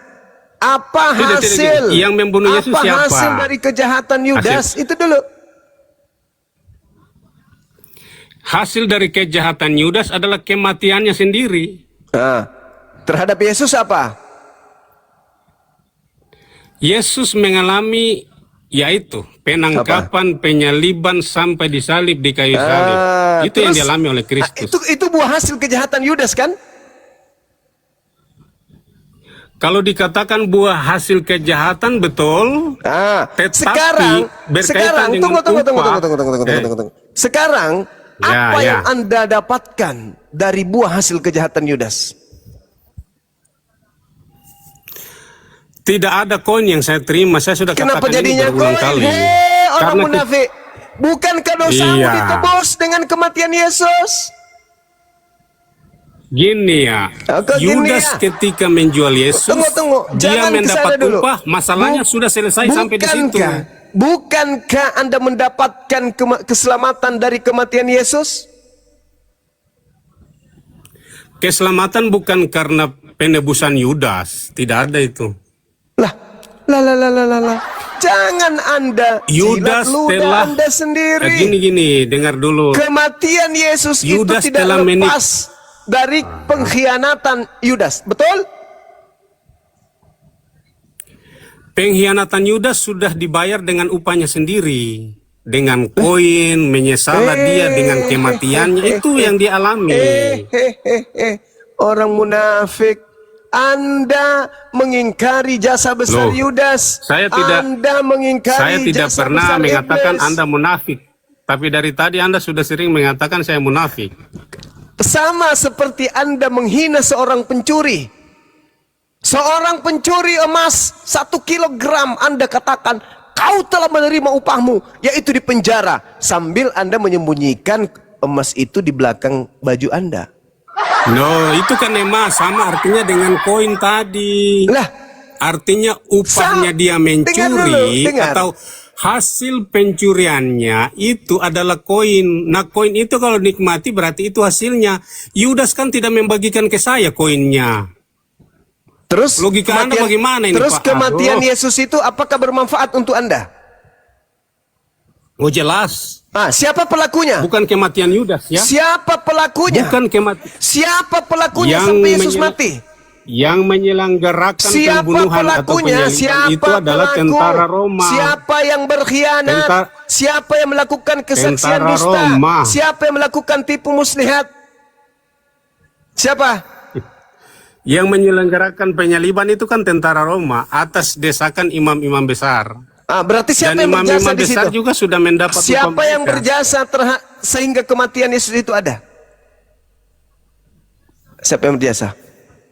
Apa hasil? Yang membunuh Yesus siapa? Apa hasil dari kejahatan Yudas? Itu dulu. Hasil dari kejahatan Yudas adalah kematiannya sendiri. Terhadap Yesus apa? Yesus mengalami yaitu penangkapan, penyaliban sampai disalib di kayu salib. Itu yang dialami oleh Kristus. Itu buah hasil kejahatan Yudas kan? Kalau dikatakan buah hasil kejahatan betul. Sekarang tunggu. Sekarang apa yang Anda dapatkan dari buah hasil kejahatan Yudas? Tidak ada koin yang saya terima. Saya sudah Kenapa katakan jadinya ini berulang kali. Orang munafik. Bukankah dosamu ditebus dengan kematian Yesus? Gini ya, Yudas ketika menjual Yesus, dia mendapat upah. Masalahnya sudah selesai sampai di situ. Bukankah Anda mendapatkan keselamatan dari kematian Yesus? Keselamatan bukan karena penebusan Yudas, tidak ada itu. Lah. Jangan Anda Yudas telah Anda sendiri. Gini, dengar dulu. Kematian Yesus Yudas itu tidak lepas dari pengkhianatan Yudas, betul? Pengkhianatan Yudas sudah dibayar dengan upahnya sendiri, dengan koin, menyesal dia dengan kematiannya, itu yang dialami. Orang munafik, Anda mengingkari jasa besar Yudas. Saya tidak pernah mengatakan Anda munafik, tapi dari tadi Anda sudah sering mengatakan saya munafik. Sama seperti Anda menghina seorang pencuri. Seorang pencuri emas 1 kilogram, Anda katakan kau telah menerima upahmu, yaitu di penjara, sambil Anda menyembunyikan emas itu di belakang baju Anda. No, itu kan emas, sama artinya dengan koin tadi. Lah, artinya upahnya dia mencuri dengar. atau hasil pencuriannya itu adalah koin. Nah, koin itu kalau nikmati berarti itu hasilnya. Yudas kan tidak membagikan ke saya koinnya. Terus logika Anda bagaimana ini, terus Pak? kematian Yesus itu apakah bermanfaat untuk Anda? Oh, jelas. Siapa pelakunya? Bukan kematian Yudas ya. Siapa pelakunya? Bukan kematian. Siapa pelakunya Yang sampai Yesus mati? Yang menyelenggarakan Siapa pembunuhan atau pelakunya? penyelidikan Siapa itu adalah pelaku? tentara Roma. Siapa yang berkhianat? Siapa yang melakukan kesaksian Tentara dusta? Roma. Siapa yang melakukan tipu muslihat? Siapa? Yang menyelenggarakan penyaliban itu kan tentara Roma atas desakan imam-imam besar. Berarti siapa Dan yang berjasa imam-imam di besar situ? juga sudah mendapat Siapa upah yang mereka. berjasa sehingga kematian Yesus itu ada? Siapa yang berjasa?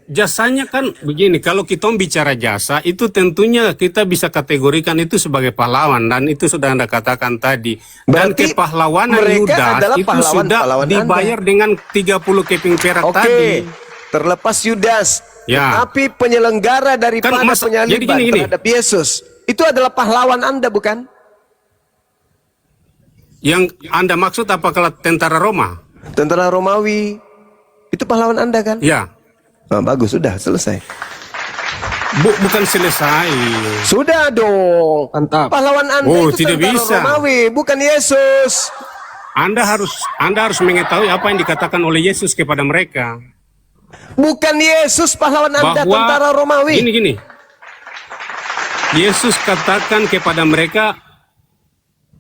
Jasanya kan begini, kalau kita bicara jasa itu tentunya kita bisa kategorikan itu sebagai pahlawan, dan itu sudah Anda katakan tadi. Dan Berarti kepahlawanan mereka Yudas adalah itu pahlawan sudah dibayar dengan 30 keping perak Oke, tadi. terlepas Yudas, Ya. tapi penyelenggara daripada Kan jadi penyaliban gini. terhadap Yesus itu adalah pahlawan Anda, bukan? Yang Anda maksud apakah tentara Roma? Tentara Romawi itu pahlawan Anda kan? Ya. Bagus, sudah selesai. Bukan selesai. Sudah dong. Mantap. Pahlawan Anda Oh, itu tidak tentara bisa. Romawi, bukan Yesus. Anda harus mengetahui apa yang dikatakan oleh Yesus kepada mereka. Bukan Yesus pahlawan Anda, Bahwa tentara Romawi. Gini. Yesus katakan kepada mereka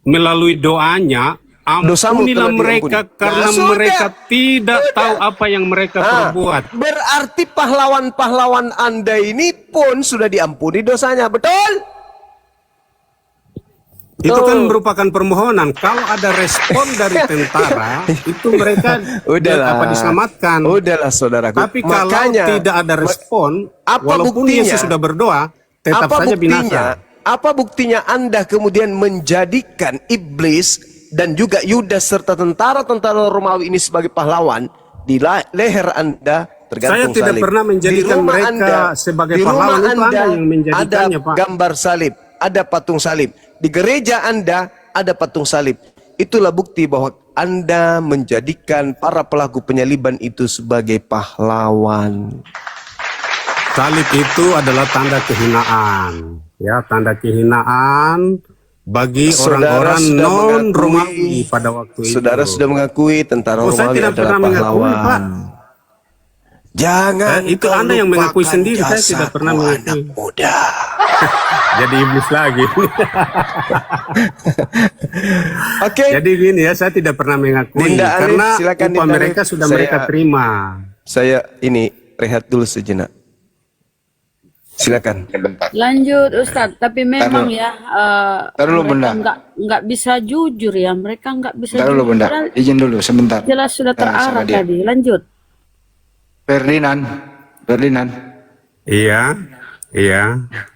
melalui doanya, Dosamu ampunilah telah mereka diampuni. karena Sudah. mereka tidak tahu apa yang mereka perbuat. Berarti pahlawan-pahlawan Anda ini pun sudah diampuni dosanya, betul? Itu kan merupakan permohonan. Kalau ada respon dari tentara, itu mereka apa diselamatkan. Udahlah saudaraku. Tapi kalau tidak ada respon, walaupun Yesus sudah berdoa, tetap saja binasa. Apa buktinya Anda kemudian menjadikan iblis dan juga Yudas serta tentara-tentara Romawi ini sebagai pahlawan di leher Anda tergantung Saya tidak salib. pernah menjadikan Di rumah mereka sebagai di rumah pahlawan, itu Anda Anda yang menjadikannya, ada Pak. gambar salib, ada patung salib. Di gereja Anda ada patung salib. Itulah bukti bahwa Anda menjadikan para pelaku penyaliban itu sebagai pahlawan. Salib itu adalah tanda kehinaan, ya, tanda kehinaan bagi Saudara orang-orang sudah non-Romawi pada waktu itu. Saudara sudah mengakui tentara saya Romawi tidak adalah pernah mengakui, pahlawan. Pak. Jangan Itu kau Anda yang mengakui lupakan sendiri, saya tidak jasaku, pernah mengakui. anak muda. Jadi iblis lagi. Oke. Jadi gini ya, saya tidak pernah mengakui Dinda Alif, karena silakan, upah Dinda mereka Alif. sudah mereka terima. Saya ini rehat dulu sejenak. Silakan. Lanjut Ustadz, tapi memang Taruh. ya Taruh dulu, mereka Bunda. nggak bisa jujur ya, mereka nggak bisa Bentar dulu, jujur. Bunda. Padahal Izin dulu sebentar. jelas sudah Sama terarah dia. tadi. Lanjut. Ferdinand. Iya.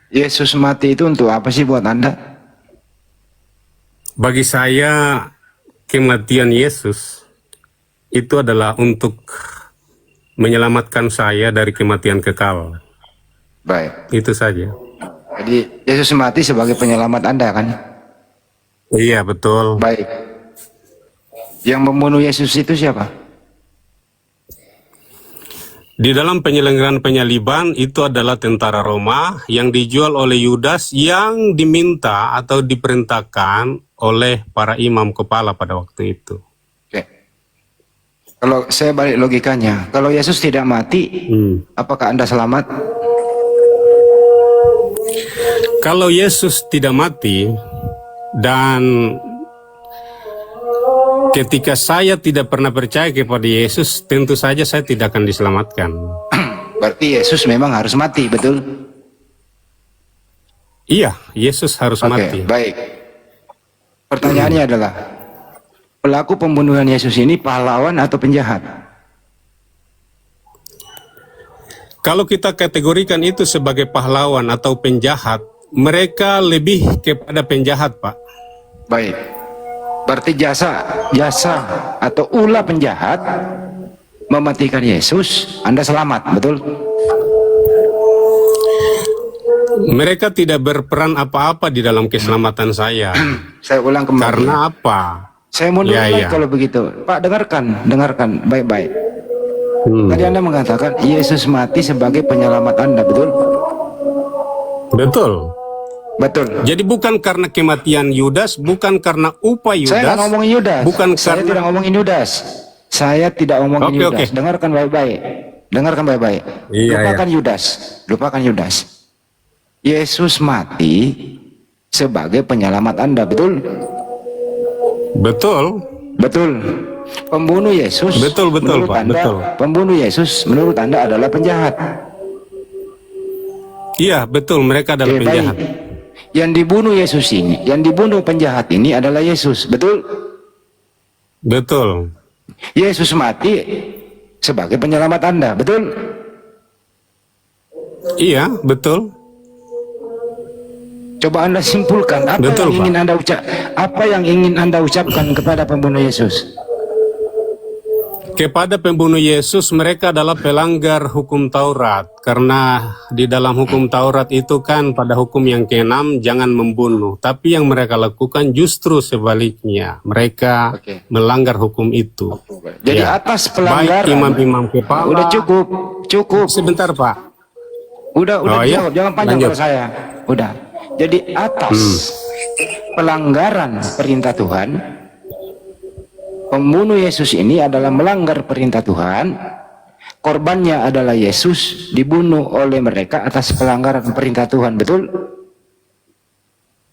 Yesus mati itu untuk apa sih buat Anda? Bagi saya kematian Yesus itu adalah untuk menyelamatkan saya dari kematian kekal. Baik. Itu saja. Jadi Yesus mati sebagai penyelamat Anda kan? Iya, betul. Baik. Yang membunuh Yesus itu siapa? Di dalam penyelenggaraan penyaliban itu adalah tentara Roma yang dijual oleh Yudas yang diminta atau diperintahkan oleh para imam kepala pada waktu itu. Oke. Kalau saya balik logikanya, kalau Yesus tidak mati, apakah Anda selamat? Kalau Yesus tidak mati dan ketika saya tidak pernah percaya kepada Yesus, tentu saja saya tidak akan diselamatkan. Berarti Yesus memang harus mati, betul? Iya, Yesus harus mati. Oke, baik. Pertanyaannya adalah, pelaku pembunuhan Yesus ini pahlawan atau penjahat? Kalau kita kategorikan itu sebagai pahlawan atau penjahat, Mereka lebih kepada penjahat, Pak. Baik. Berarti jasa atau ulah penjahat mematikan Yesus, Anda selamat, betul? Mereka tidak berperan apa-apa di dalam keselamatan saya. Saya ulang kembali. Karena apa? Saya mundur Ya, lagi ya. kalau begitu. Pak, dengarkan baik-baik. Tadi Anda mengatakan Yesus mati sebagai penyelamat Anda, betul? Betul. Betul. Jadi bukan karena kematian Yudas, bukan karena upah Yudas. Saya nggak ngomongin Yudas. Bukan Saya karena tidak ngomongin Yudas. Saya tidak ngomongin Oke, Yudas. oke. Dengarkan baik-baik. Dengarkan baik-baik. Iya, Lupakan Yudas. Lupakan Yudas. Yesus mati sebagai penyelamat Anda, betul? Betul. Betul. Pembunuh Yesus. Betul, menurut Pak. Anda, Betul. Pembunuh Yesus menurut Anda adalah penjahat. Iya, betul. Mereka adalah Oke, penjahat. baik. Yang dibunuh Yesus ini, yang dibunuh penjahat ini adalah Yesus, betul? Betul. Yesus mati sebagai penyelamat Anda, betul? Iya, betul. Coba Anda simpulkan apa Betul, yang ingin Anda apa yang ingin Anda ucapkan kepada pembunuh Yesus? Kepada pembunuh Yesus, mereka adalah pelanggar hukum Taurat. Karena di dalam hukum Taurat itu kan pada hukum yang ke-6 jangan membunuh. Tapi yang mereka lakukan justru sebaliknya. Mereka melanggar hukum itu. Jadi Ya. atas Baik pelanggaran. imam-imam kepala. Udah cukup. Sebentar, Pak. Udah Oh, iya? jawab, jangan panjang Lanjut. kalau saya. Udah. Jadi atas pelanggaran perintah Tuhan, pembunuh Yesus ini adalah melanggar perintah Tuhan. Korbannya adalah Yesus, dibunuh oleh mereka atas pelanggaran perintah Tuhan, betul?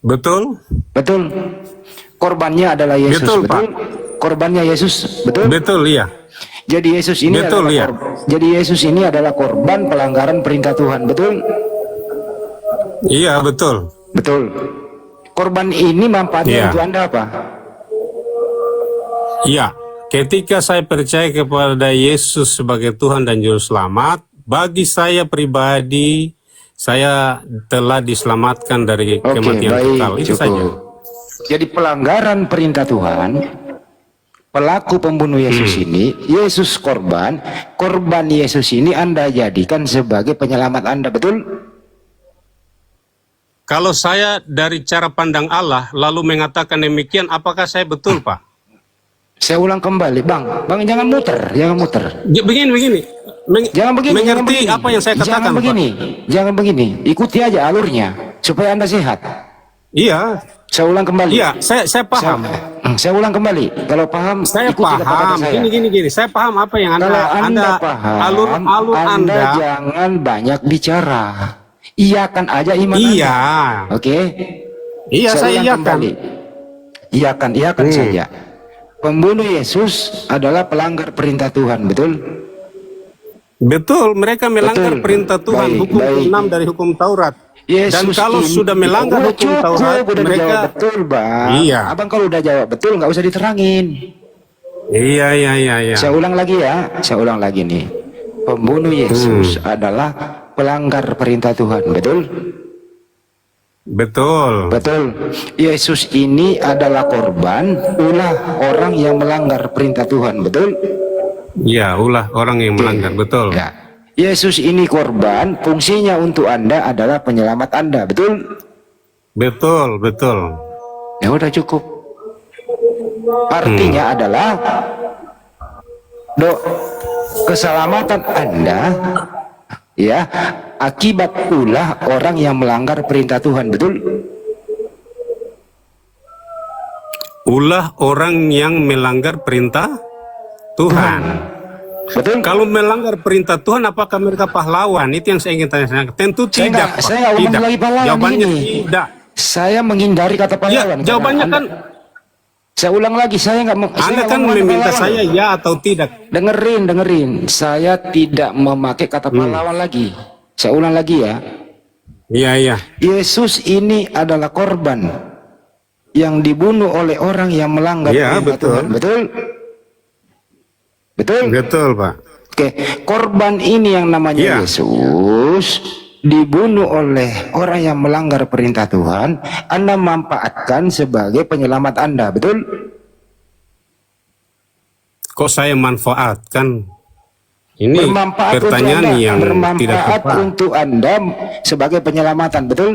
Betul? Betul. Korbannya adalah Yesus, Betul, betul? Korbannya Yesus, betul? Betul, iya. Jadi Yesus ini Betul, iya. jadi Yesus ini adalah korban pelanggaran perintah Tuhan, betul? Iya, betul. Betul. Korban ini manfaatnya Iya. untuk Anda apa? Iya. Ketika saya percaya kepada Yesus sebagai Tuhan dan Juru Selamat, bagi saya pribadi, saya telah diselamatkan dari Oke, kematian baik, kekal. Itu cukup. saja. Jadi pelanggaran perintah Tuhan, pelaku pembunuh Yesus ini, Yesus korban Yesus ini Anda jadikan sebagai penyelamat Anda, betul? Kalau saya dari cara pandang Allah lalu mengatakan demikian, apakah saya betul, Pak? Saya ulang kembali, Bang jangan muter. Begini. Jangan begini. Mengerti apa yang saya katakan, Pak? Jangan begini. Ikuti aja alurnya supaya Anda sehat. Iya. Saya ulang kembali. Iya, saya paham. Saya ulang kembali. Kalau paham, Saya ikuti kata-kata paham. saya. Gini. Saya paham apa yang Kalau Anda paham, alur Anda jangan banyak bicara. Iyakan aja iman Iya. Anda. Oke? Iya, saya ulang iyakan. kembali. Iyakan saja. Pembunuh Yesus adalah pelanggar perintah Tuhan, betul? Betul, mereka melanggar Betul. perintah Tuhan, Baik, hukum baik. 6 dari hukum Taurat. Yesus Dan kalau ini- sudah melanggar Udah hukum cukup, Taurat, udah mereka dijawab betul, Bang. Iya. Abang kalau udah jawab betul, nggak usah diterangin. Iya. Saya ulang lagi ya, saya ulang lagi nih. Pembunuh Yesus adalah pelanggar perintah Tuhan, betul? Betul. Betul. Yesus ini adalah korban ulah orang yang melanggar perintah Tuhan, betul? Iya, ulah orang yang melanggar, betul. Ya. Yesus ini korban, fungsinya untuk Anda adalah penyelamat Anda, betul? Betul. Ya udah cukup. Artinya adalah keselamatan Anda ya akibat ulah orang yang melanggar perintah Tuhan, betul? Ulah orang yang melanggar perintah Tuhan. Betul? Kalau melanggar perintah Tuhan, apakah mereka pahlawan? Itu yang saya ingin tanya. Tentu Saya tidak, nggak- saya nggak Pak. ngomong lagi pahlawan Jawabannya ini. tidak. Saya menghindari kata Ya, pahlawan. karena jawabannya Anda- kan saya ulang lagi, saya nggak Anda nggak kan ngomong meminta pahlawan. saya ya atau tidak. Dengerin. Saya tidak memakai kata pahlawan lagi. Saya ulang lagi ya. Iya. Yesus ini adalah korban yang dibunuh oleh orang yang melanggar Iya, perintah betul. Tuhan. Betul? Betul? Betul, Pak. Oke, korban ini yang namanya Iya. Yesus dibunuh oleh orang yang melanggar perintah Tuhan, Anda manfaatkan sebagai penyelamat Anda, betul? Kok saya manfaatkan? Ini Bermanfaat untuk pertanyaan Anda, yang tidak bermanfaat tepat. untuk Anda sebagai penyelamatan, betul?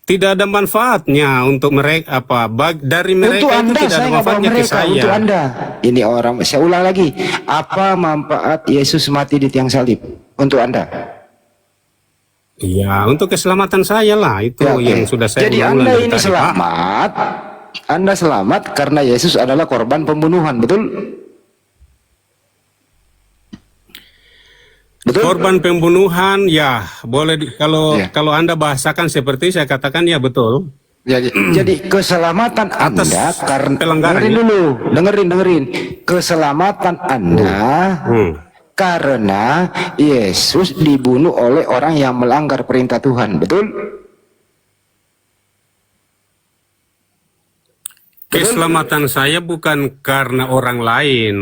Tidak ada manfaatnya untuk mereka dari mereka Untuk itu Anda, tidak ada saya nggak bawa manfaatnya ke mereka. saya. Untuk Anda, ini orang. Saya ulang lagi, apa manfaat Yesus mati di tiang salib untuk Anda? Iya, untuk keselamatan saya lah itu Ya, oke. yang sudah saya Jadi ulang Anda dari ini tadi, Pak. selamat. Anda selamat karena Yesus adalah korban pembunuhan, betul? Betul? Korban pembunuhan, ya boleh kalau Ya. kalau Anda bahasakan seperti saya katakan ya betul. Jadi keselamatan Atas Anda karena pelanggaran, dengerin ya? dulu, dengerin. Keselamatan Anda karena Yesus dibunuh oleh orang yang melanggar perintah Tuhan, betul? Keselamatan saya bukan karena orang lain.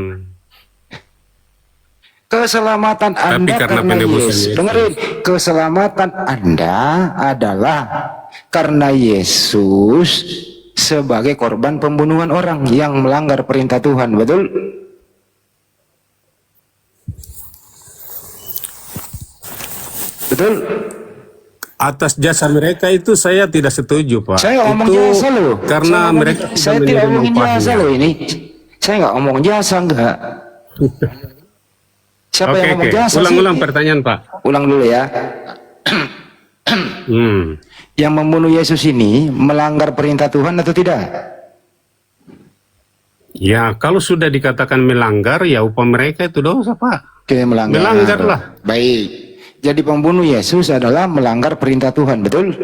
Keselamatan Anda karena karena penebusan Yesus. Yesus. Dengerin, keselamatan Anda adalah karena Yesus sebagai korban pembunuhan orang yang melanggar perintah Tuhan, betul? Betul? Atas jasa mereka itu saya tidak setuju, Pak. Saya ngomong itu jasa loh. karena mereka Saya tidak tidak menerima ngomongin jasa upahnya. loh ini. Saya nggak ngomong jasa, enggak. Siapa Oke, yang ngomong oke. jasa Ulang-ulang sih? pertanyaan, Pak. Ulang dulu ya. Yang membunuh Yesus ini melanggar perintah Tuhan atau tidak? Ya, kalau sudah dikatakan melanggar, ya upah mereka itu dosa, Pak. Oke, melanggar. Melanggar lah. Baik. Jadi pembunuh Yesus adalah melanggar perintah Tuhan, betul?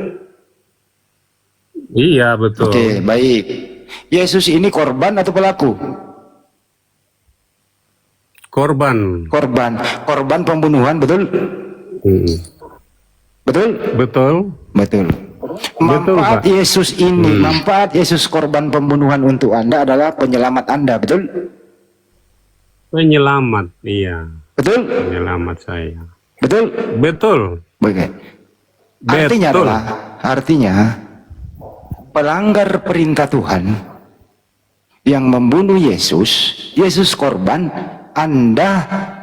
Iya, betul. Oke, baik. Yesus ini korban atau pelaku? Korban. Korban pembunuhan, betul? Betul? Betul. Betul. Betul, Manfaat Pak. Yesus ini, manfaat Yesus korban pembunuhan untuk Anda adalah penyelamat Anda, betul? Penyelamat, iya. Betul? Penyelamat saya. Betul? Betul. Oke. Artinya Betul. artinya pelanggar perintah Tuhan yang membunuh Yesus korban, Anda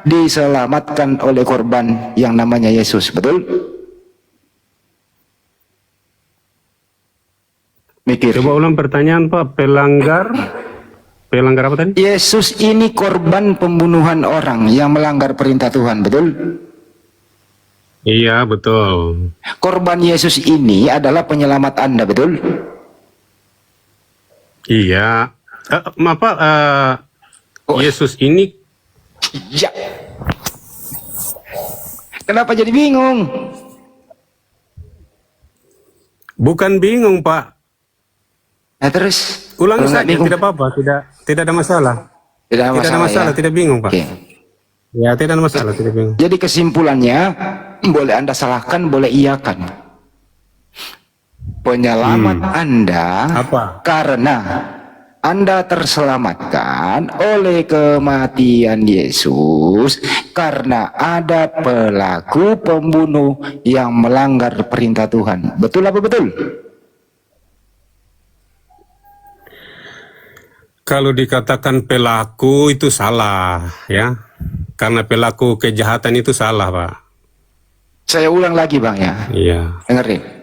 diselamatkan oleh korban yang namanya Yesus, betul? Mikir. Coba ulang pertanyaan, Pak. Pelanggar apa tadi? Yesus ini korban pembunuhan orang yang melanggar perintah Tuhan, betul? Iya, betul. Korban Yesus ini adalah penyelamat Anda, betul? Iya. Maaf, Pak. Yesus ini Ya. Kenapa jadi bingung? bukan bingung, Pak. Nah terus Ulangi kalau nggak saja, bingung, tidak apa-apa. Tidak ada masalah. tidak ada Tidak ada masalah, ya? tidak bingung, Pak. Oke. Ya, tidak ada masalah, tidak bingung. Jadi kesimpulannya boleh Anda salahkan, boleh iyakan. Penyelamat Anda Apa? karena Anda terselamatkan oleh kematian Yesus karena ada pelaku pembunuh yang melanggar perintah Tuhan. Betul apa betul? Kalau dikatakan pelaku itu salah, ya. Karena pelaku kejahatan itu salah, Pak. Saya ulang lagi Bang ya. Iya. Dengerin.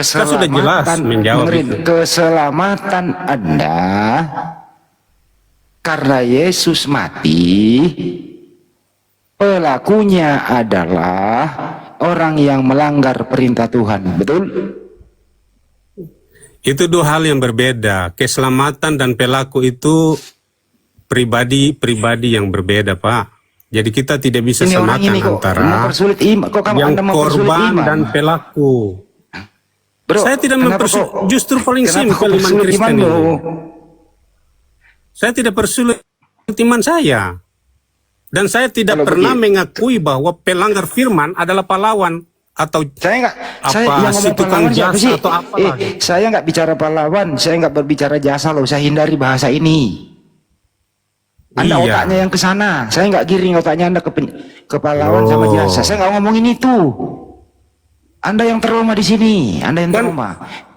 sudah jelas menjawab dengerin, itu. keselamatan Anda karena Yesus mati, pelakunya adalah orang yang melanggar perintah Tuhan. Betul? Itu dua hal yang berbeda. Keselamatan dan pelaku itu pribadi yang berbeda, Pak. Jadi kita tidak bisa Ini orang samakan ini kok antara mempersulit iman. Kok kamu yang Anda mempersulit korban iman? dan pelaku. Bro, Saya tidak kenapa mempersulit, kok- justru paling kenapa simpel kok iman persulit Kristen ini. bro? Saya tidak persulit iman saya. Dan saya tidak Kalau pernah begini- mengakui bahwa pelanggar firman adalah pahlawan atau Saya nggak, saya apa, yang si ngomong tukang pahlawan siapa jasa sih? atau apa lagi? Saya nggak bicara pahlawan, saya nggak berbicara jasa loh. Saya hindari bahasa ini. Anda Iya. otaknya yang ke sana. Saya nggak giring otaknya Anda ke pahlawan sama Oh. jasa. Saya nggak ngomongin itu. Anda yang trauma di sini. Anda yang trauma.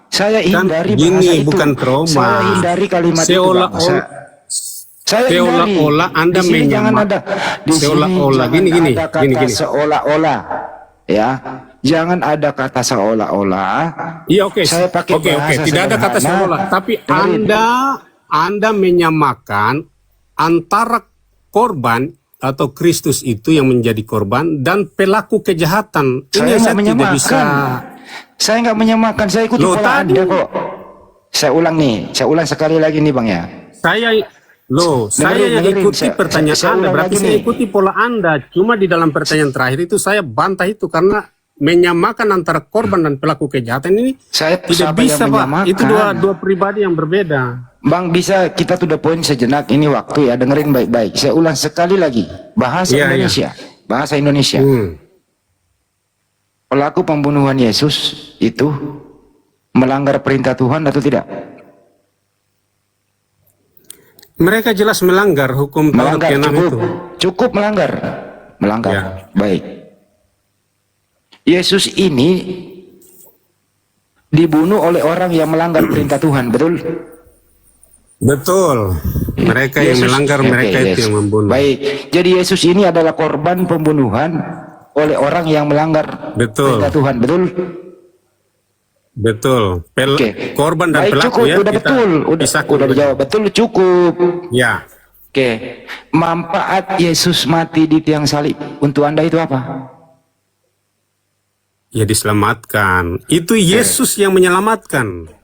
Saya hindari bahasa gini, itu. bukan trauma. Saya hindari kalimat itu. Bang. Saya hindari. Seolah-olah Anda Di sini jangan ada. Di sini seolah-olah jangan gini, ada kata gini. seolah-olah. Ya, jangan ada kata seolah-olah. Iya, oke. Saya pakai Oke. bahasa Tidak ada kata sederhana. seolah, tapi Dengerin. Anda menyamakan antara korban atau Kristus itu yang menjadi korban dan pelaku kejahatan. Saya Ini nggak saya tidak menyamakan. bisa. Saya nggak menyamakan. Saya ikuti Loh, pola tadi- Anda kok. Saya ulang nih. Saya ulang sekali lagi nih Bang ya. Saya yang dengerin. ikuti Saya pertanyaan ulang Anda, berarti lagi saya nih. ikuti pola Anda. Cuma di dalam pertanyaan terakhir itu saya bantah itu karena menyamakan antara korban dan pelaku kejahatan ini Saya tidak siapa bisa, yang Pak. menyamakan? Itu dua pribadi yang berbeda. Bang, bisa kita to the point sejenak, ini waktu ya, dengerin baik-baik. Saya ulang sekali lagi, bahasa Iya, Indonesia. Bahasa Indonesia. Pelaku pembunuhan Yesus itu melanggar perintah Tuhan atau tidak? Mereka jelas melanggar hukum Taurat Melanggar, ke-6 cukup. itu. Cukup melanggar. Melanggar. Ya. Baik. Yesus ini dibunuh oleh orang yang melanggar perintah Tuhan, betul? Betul. Mereka yang Yesus- melanggar, Oke, mereka itu Yesus. yang membunuh. Baik. Jadi Yesus ini adalah korban pembunuhan oleh orang yang melanggar Betul. perintah Tuhan, betul? Betul. Oke. Korban dan Baik, pelaku cukup, ya. udah kita betul, pisahkan udah dulu. dijawab betul, cukup. Ya. Oke. Manfaat Yesus mati di tiang salib untuk Anda itu apa? Ya diselamatkan. Itu Yesus yang menyelamatkan.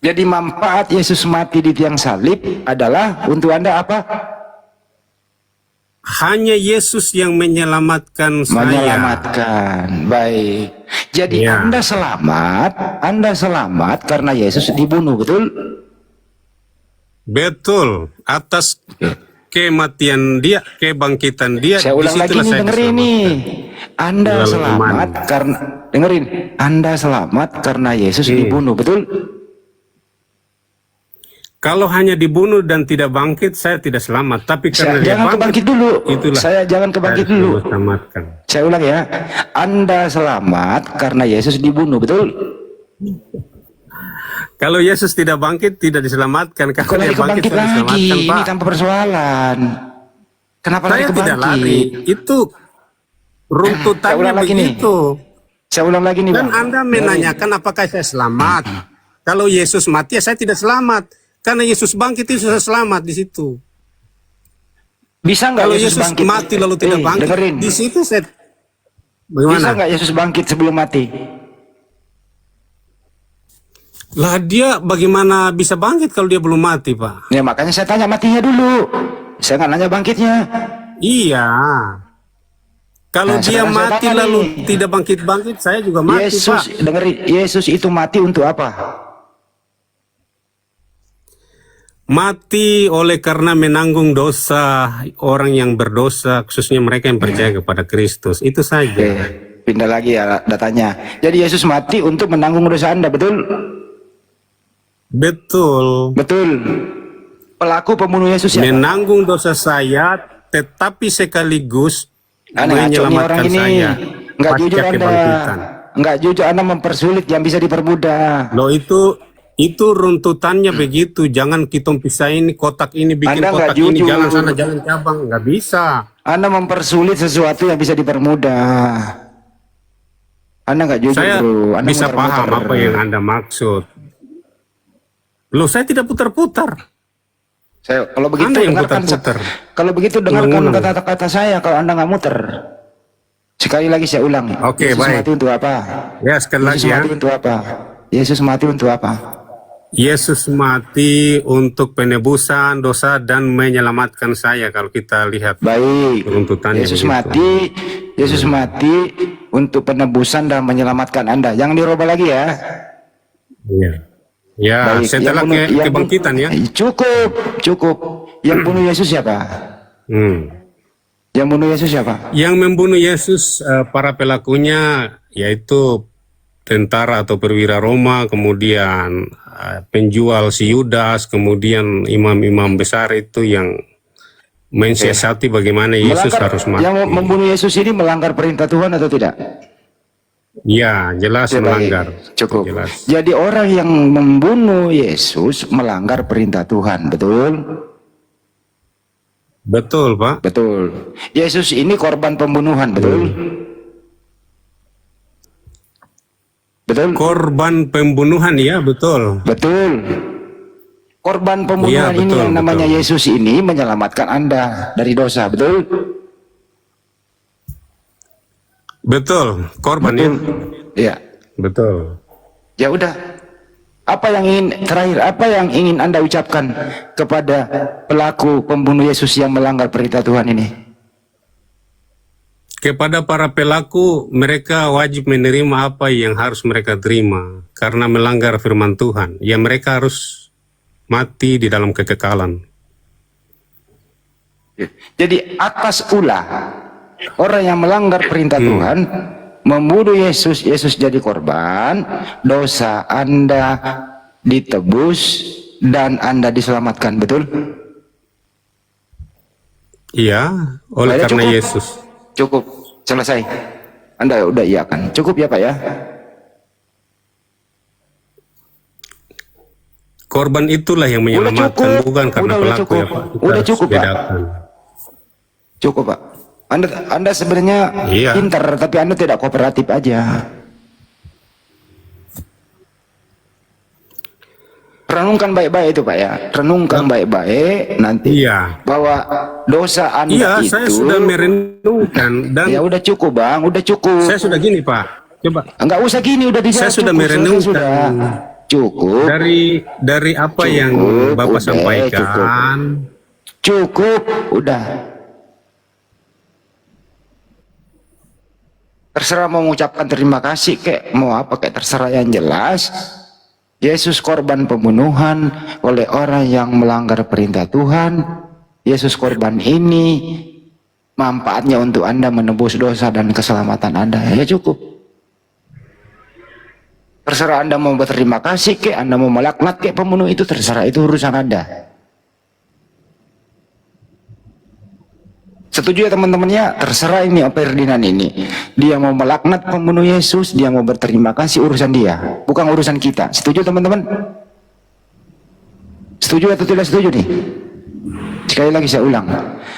Jadi manfaat Yesus mati di tiang salib adalah untuk Anda apa? Hanya Yesus yang menyelamatkan saya. Menyelamatkan. Baik. Jadi Ya. Anda selamat karena Yesus dibunuh, betul? Betul. Atas kematian dia, kebangkitan dia. Saya ulang lagi disitulah nih, saya dengerin diselamatkan. nih. Anda Melalui selamat iman. karena dengerin. Anda selamat karena Yesus dibunuh, betul? Kalau hanya dibunuh dan tidak bangkit, saya tidak selamat. Tapi karena dia Jangan kebangkit dulu. itulah Saya jangan kebangkit saya dulu. diselamatkan. Saya ulang ya. Anda selamat karena Yesus dibunuh, betul? Kalau Yesus tidak bangkit, tidak diselamatkan. Kalau Kalau dia bangkit, kebangkit saya lagi, diselamatkan, ini Pak. tanpa persoalan. Kenapa lari Saya kebangkit? tidak lari. Itu Saya runtutannya ulang lagi nih. begitu. Saya ulang lagi nih, Dan Bang. Anda menanyakan apakah saya selamat. Kalau Yesus mati, ya saya tidak selamat. Karena Yesus bangkit itu saya selamat di situ. Bisa nggak Kalau Yesus Yesus bangkit? mati lalu tidak bangkit, Dengerin. di situ saya Bisa bagaimana? nggak Yesus bangkit sebelum mati? Lah dia bagaimana bisa bangkit kalau dia belum mati, Pak? Ya makanya saya tanya matinya dulu. Saya nggak nanya bangkitnya. Iya. Kalau Nah, dia sekarang saya mati tanya lalu nih. tidak bangkit-bangkit, saya juga mati, Yesus, Pak. dengerin. Yesus itu mati untuk apa? Mati oleh karena menanggung dosa orang yang berdosa, khususnya mereka yang percaya kepada Kristus. Itu saja. Oke, pindah lagi ya datanya. Jadi Yesus mati untuk menanggung dosa Anda, betul? Betul. Betul. Pelaku pembunuh Yesus siapa? Menanggung dosa saya, tetapi sekaligus Anda ngaco nih orang menyelamatkan ini. saya. Nggak pasca jujur Anda. kebangkitan. Nggak jujur Anda mempersulit yang bisa dipermudah. Loh itu runtutannya begitu. Jangan kita pisah ini kotak ini bikin Anda nggak kotak ini jujur. jalan sana jalan cabang, nggak bisa. Anda mempersulit sesuatu yang bisa dipermudah. Anda nggak jujur, Saya bro. Anda bisa muter-muter. paham apa yang Anda maksud. Loh saya tidak putar-putar. Kalau begitu Anda yang dengarkan. putar-putar. Kalau begitu dengarkan Ulang-ulang. kata-kata saya. Kalau Anda nggak muter. Sekali lagi saya ulang. Oke, Yesus baik. mati untuk apa? Ya sekali Yesus lagi ya. mati untuk apa? Yesus mati untuk apa? Yesus mati untuk penebusan dosa dan menyelamatkan saya. Kalau kita lihat Baik. runtutannya Yesus begitu. mati. Yesus mati untuk penebusan dan menyelamatkan Anda. Jangan dirubah lagi ya. Iya. Ya, Baik, setelah kebangkitan ya. Cukup. Yang bunuh Yesus siapa? Yang bunuh Yesus siapa? Yang membunuh Yesus para pelakunya yaitu tentara atau perwira Roma, kemudian penjual si Yudas, kemudian imam-imam besar itu yang mensiasati bagaimana Yesus harus mati. Yang membunuh Yesus ini melanggar perintah Tuhan atau tidak? Ya, jelas melanggar. Cukup. Jelas. Jadi orang yang membunuh Yesus melanggar perintah Tuhan, betul? Betul, Pak. Betul. Yesus ini korban pembunuhan, betul? Betul? Korban pembunuhan, ya betul. Betul. Korban pembunuhan Iya, ini betul, yang namanya betul. Yesus ini menyelamatkan Anda dari dosa, betul? Betul, korban ya. Iya. Betul. Ya udah. Apa yang ingin terakhir, apa yang ingin Anda ucapkan kepada pelaku pembunuh Yesus yang melanggar perintah Tuhan ini? Kepada para pelaku, mereka wajib menerima apa yang harus mereka terima karena melanggar firman Tuhan. Ya, mereka harus mati di dalam kekekalan. Jadi atas ulah orang yang melanggar perintah Tuhan membunuh Yesus, Yesus jadi korban, dosa Anda ditebus dan Anda diselamatkan, betul? Iya, oleh Baiklah, karena cukup. Yesus. Cukup, selesai. Anda udah iya kan? Cukup ya Pak ya? Korban itulah yang menyelamatkan, cukup. bukan karena Udah pelaku cukup. ya Pak. Kita Udah harus cukup, Pak. bedakan. Cukup Pak. Anda sebenarnya Iya. pintar, tapi Anda tidak kooperatif aja. Renungkan baik-baik itu Pak ya. Renungkan baik-baik nanti. Iya. Bahwa dosa Anda Iya, itu. saya sudah merenungkan dan Ya udah cukup Bang, udah cukup. saya sudah gini Pak. Coba Enggak usah gini, udah dijawab. Saya sudah cukup, merenungkan. sudah. Cukup. dari apa yang Bapak udah, sampaikan. Cukup, udah. Terserah mau mengucapkan terima kasih kek, mau apa kek, terserah, yang jelas Yesus korban pembunuhan oleh orang yang melanggar perintah Tuhan. Yesus korban ini manfaatnya untuk Anda menebus dosa dan keselamatan Anda. Ya cukup. Terserah Anda mau berterima kasih kek, Anda mau melaknat kek pembunuh itu, terserah, itu urusan Anda. Setuju ya teman-temannya? Terserah ini Ferdinand ini. Dia mau melaknat pembunuh Yesus, dia mau berterima kasih, urusan dia, bukan urusan kita. Setuju teman-teman? Setuju atau tidak setuju nih? Sekali lagi saya ulang.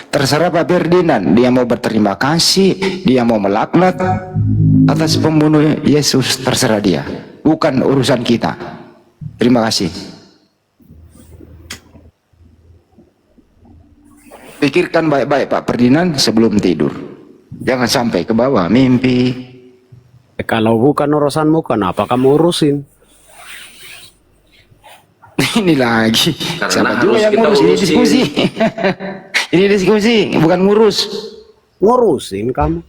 Terserah Pak Ferdinand, dia mau berterima kasih, dia mau melaknat atas pembunuh Yesus, terserah dia. Bukan urusan kita. Terima kasih. Pikirkan baik-baik Pak Ferdinand sebelum tidur. Jangan sampai ke bawah mimpi. Kalau bukan urusanmu, kenapa kamu urusin? Ini lagi. Karena Siapa juga harus yang kita ngurus? Ini urusin. diskusi. Ini diskusi, bukan ngurus. Ngurusin kamu.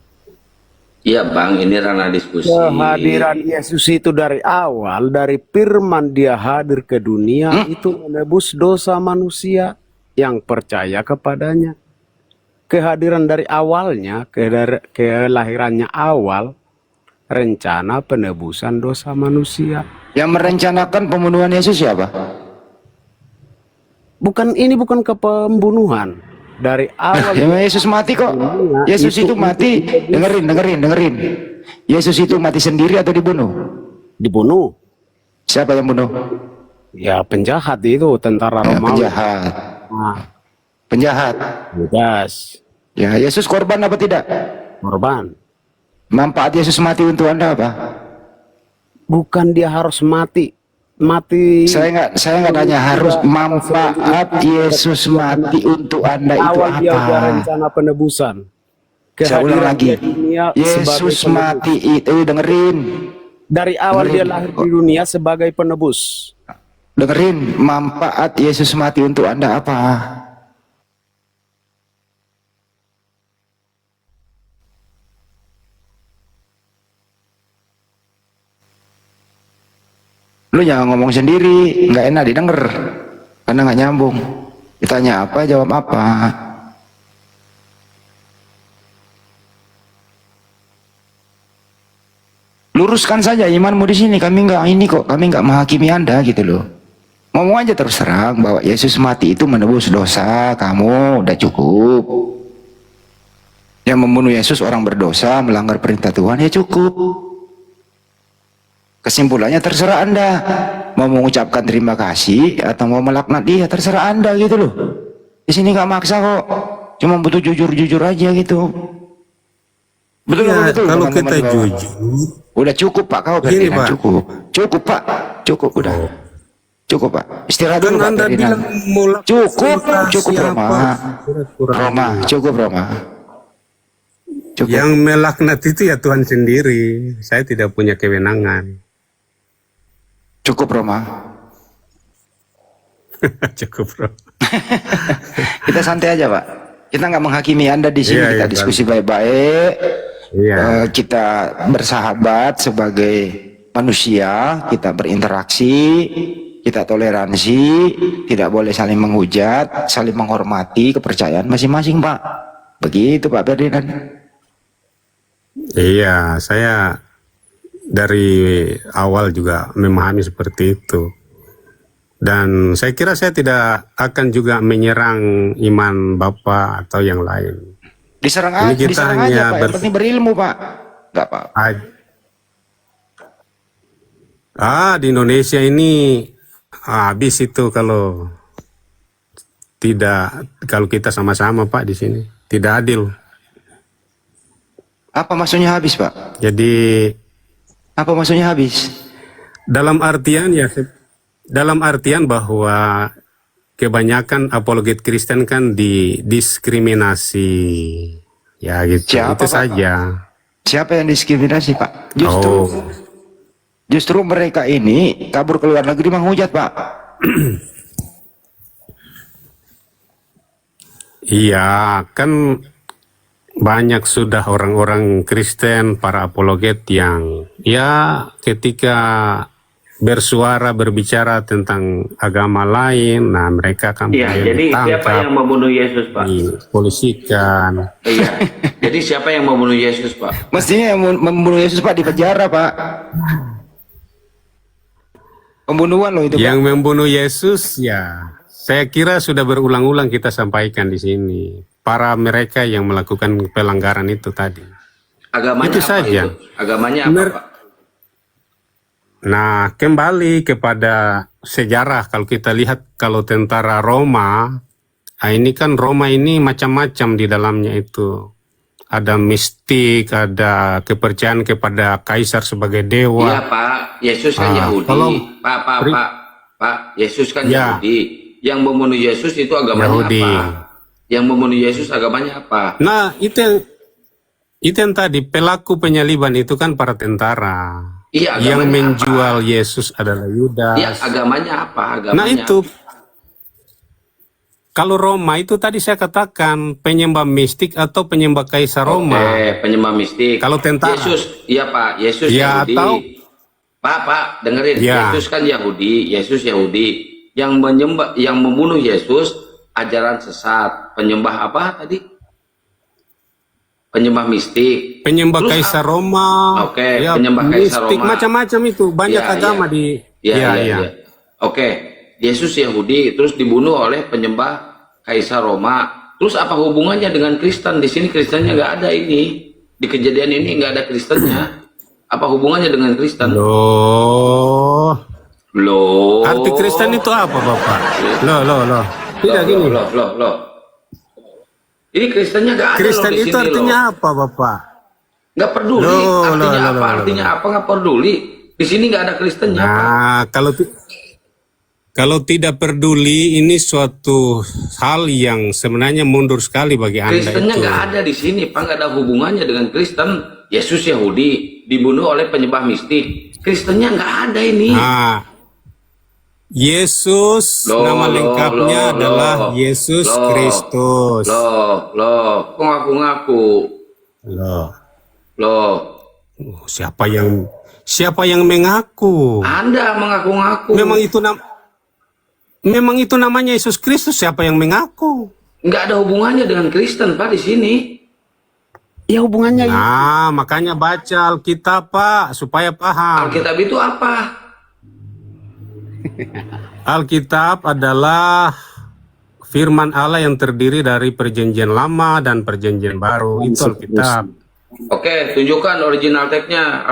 Iya Bang, ini ranah diskusi. Kehadiran Yesus itu dari awal, dari firman dia hadir ke dunia, itu menebus dosa manusia yang percaya kepadanya. Kehadiran dari awalnya, kelahirannya awal, rencana penebusan dosa manusia. Yang merencanakan pembunuhan Yesus siapa? Bukan kepembunuhan. Dari awal Ya, Yesus mati kok. Yesus itu mati. Dengerin. Yesus itu mati sendiri atau dibunuh? dibunuh. Siapa yang bunuh? Ya penjahat itu, tentara Ya, Romawi. penjahat. Nah, Penjahat. Yudas, Ya, Yesus korban apa tidak? korban. Manfaat Yesus mati untuk Anda apa? Bukan dia harus mati. Saya nggak nanya harus. Manfaat Yesus mati untuk Anda itu Awal dia apa? rencana penebusan. Saya ulang Kehadiran lagi. dia di dunia Yesus sebagai penebus. mati itu, dengerin. Dari awal dia lahir di dunia sebagai penebus. Dengerin, manfaat Yesus mati untuk Anda apa? Lu jangan ngomong sendiri, nggak enak didengar, karena nggak nyambung. Ditanya apa, jawab apa. Luruskan saja imanmu di sini. Kami nggak menghakimi Anda gitu loh. Ngomong aja terus terang bahwa Yesus mati itu menebus dosa kamu, udah cukup. Yang membunuh Yesus orang berdosa, melanggar perintah Tuhan, ya cukup. Kesimpulannya terserah Anda. Mau mengucapkan terima kasih atau mau melaknat dia, terserah Anda gitu loh. Di sini nggak maksa kok. Cuma butuh jujur-jujur aja gitu. Betul, Ya, betul. kalau teman-teman kita di bawah. jujur, Udah cukup Pak, kau Gini, Ferdinand, Pak. cukup. Cukup Pak, cukup udah. Cukup Pak. Istirahat kan dulu Pak Anda Ferdinand. bilang mulai Cukup siapa? Roma. Roma, cukup Roma. Cukup. Yang melaknat itu ya Tuhan sendiri. Saya tidak punya kewenangan. Cukup Roma. Cukup, bro. Kita santai aja Pak. Kita nggak menghakimi Anda di sini. Iya, Kita iya, diskusi baik-baik. Iya. Kita bersahabat sebagai manusia. Kita berinteraksi. Kita toleransi. Tidak boleh saling menghujat, saling menghormati kepercayaan masing-masing Pak. Begitu Pak Ferdinand. Iya, saya dari awal juga memahami seperti itu. Dan saya kira saya tidak akan juga menyerang iman Bapak atau yang lain. Diserang Ini aja, kita diserang hanya aja Pak. Yang penting berilmu Pak. Nggak apa-apa. Di Indonesia ini habis itu kalau kita sama-sama Pak di sini. Tidak adil. Apa maksudnya habis Pak? Jadi Apa maksudnya habis? dalam artian bahwa kebanyakan apologet Kristen kan didiskriminasi. Ya gitu. Siapa, itu Pak? saja. Siapa yang diskriminasi Pak? Justru mereka ini kabur ke luar negeri menghujat Pak. Iya, kan banyak sudah orang-orang Kristen, para apologet yang ya ketika berbicara tentang agama lain, nah mereka kan Iya, jadi siapa yang membunuh Yesus, Pak? dipolisikan. Iya. Jadi siapa yang membunuh Yesus, Pak? Mestinya yang membunuh Yesus Pak di penjara Pak. Pembunuhan loh itu Yang Pak. membunuh Yesus ya, saya kira sudah berulang-ulang kita sampaikan di sini. Para mereka yang melakukan pelanggaran itu tadi. Agamanya Itu apa saja. itu? Agamanya apa, Pak? Nah, kembali kepada sejarah, kalau kita lihat kalau tentara Roma, ini kan Roma ini macam-macam di dalamnya itu. Ada mistik, ada kepercayaan kepada kaisar sebagai dewa. Iya, Pak. Yesus kan Yahudi. Pak, Yesus kan Ya. Yahudi. Yang membunuh Yesus itu agamanya Yahudi. apa? Yang membunuh Yesus agamanya apa? Nah, itu yang tadi pelaku penyaliban itu kan para tentara. Iya, Yang agamanya menjual Yesus adalah Yudas. Iya, agamanya apa? Agamanya Nah itu, apa? kalau Roma itu tadi saya katakan penyembah mistik atau penyembah kaisar Roma. Oke, penyembah mistik. Kalau tentara. Yesus, iya Pak, Yesus Ya, Yahudi. atau- Pak, dengerin. Ya. Yesus kan Yahudi, Yesus Yahudi. Yang membunuh Yesus ajaran sesat. Penyembah apa tadi? Penyembah mistik. Penyembah Terus kaisar Roma. Oke, penyembah kaisar mistik, Roma. macam-macam itu. Banyak Ya, agama ya. di. Iya. Oke, Yesus Yahudi terus dibunuh oleh penyembah kaisar Roma. Terus apa hubungannya dengan Kristen? Di sini Kristennya nggak ada ini. Di kejadian ini nggak ada Kristennya. Apa hubungannya dengan Kristen? Loh. Arti Kristen itu apa, Bapak? Loh. Tidak gini. Loh. Ini Kristennya nggak ada Kristen loh di itu sini artinya loh. apa, Bapak? Nggak peduli. Artinya apa? Nggak peduli. Di sini nggak ada Kristennya. Pak. Nah, kalau tidak peduli, ini suatu hal yang sebenarnya mundur sekali bagi Anda Kristennya itu. nggak ada di sini, Pak. Nggak ada hubungannya dengan Kristen. Yesus Yahudi dibunuh oleh penyembah mistik. Kristennya nggak ada ini. Nah, Yesus nama lengkapnya adalah Yesus Kristus. Loh, kok ngaku-ngaku? Loh, Siapa yang mengaku? Anda mengaku-ngaku. Memang itu namanya Yesus Kristus. Siapa yang mengaku? Nggak ada hubungannya dengan Kristen, Pak, di sini. Ya hubungannya itu. Nah, makanya baca Alkitab, Pak, supaya paham. Alkitab itu apa? Alkitab adalah firman Allah yang terdiri dari perjanjian lama dan perjanjian baru. Itu Alkitab. Oke, tunjukkan original teksnya.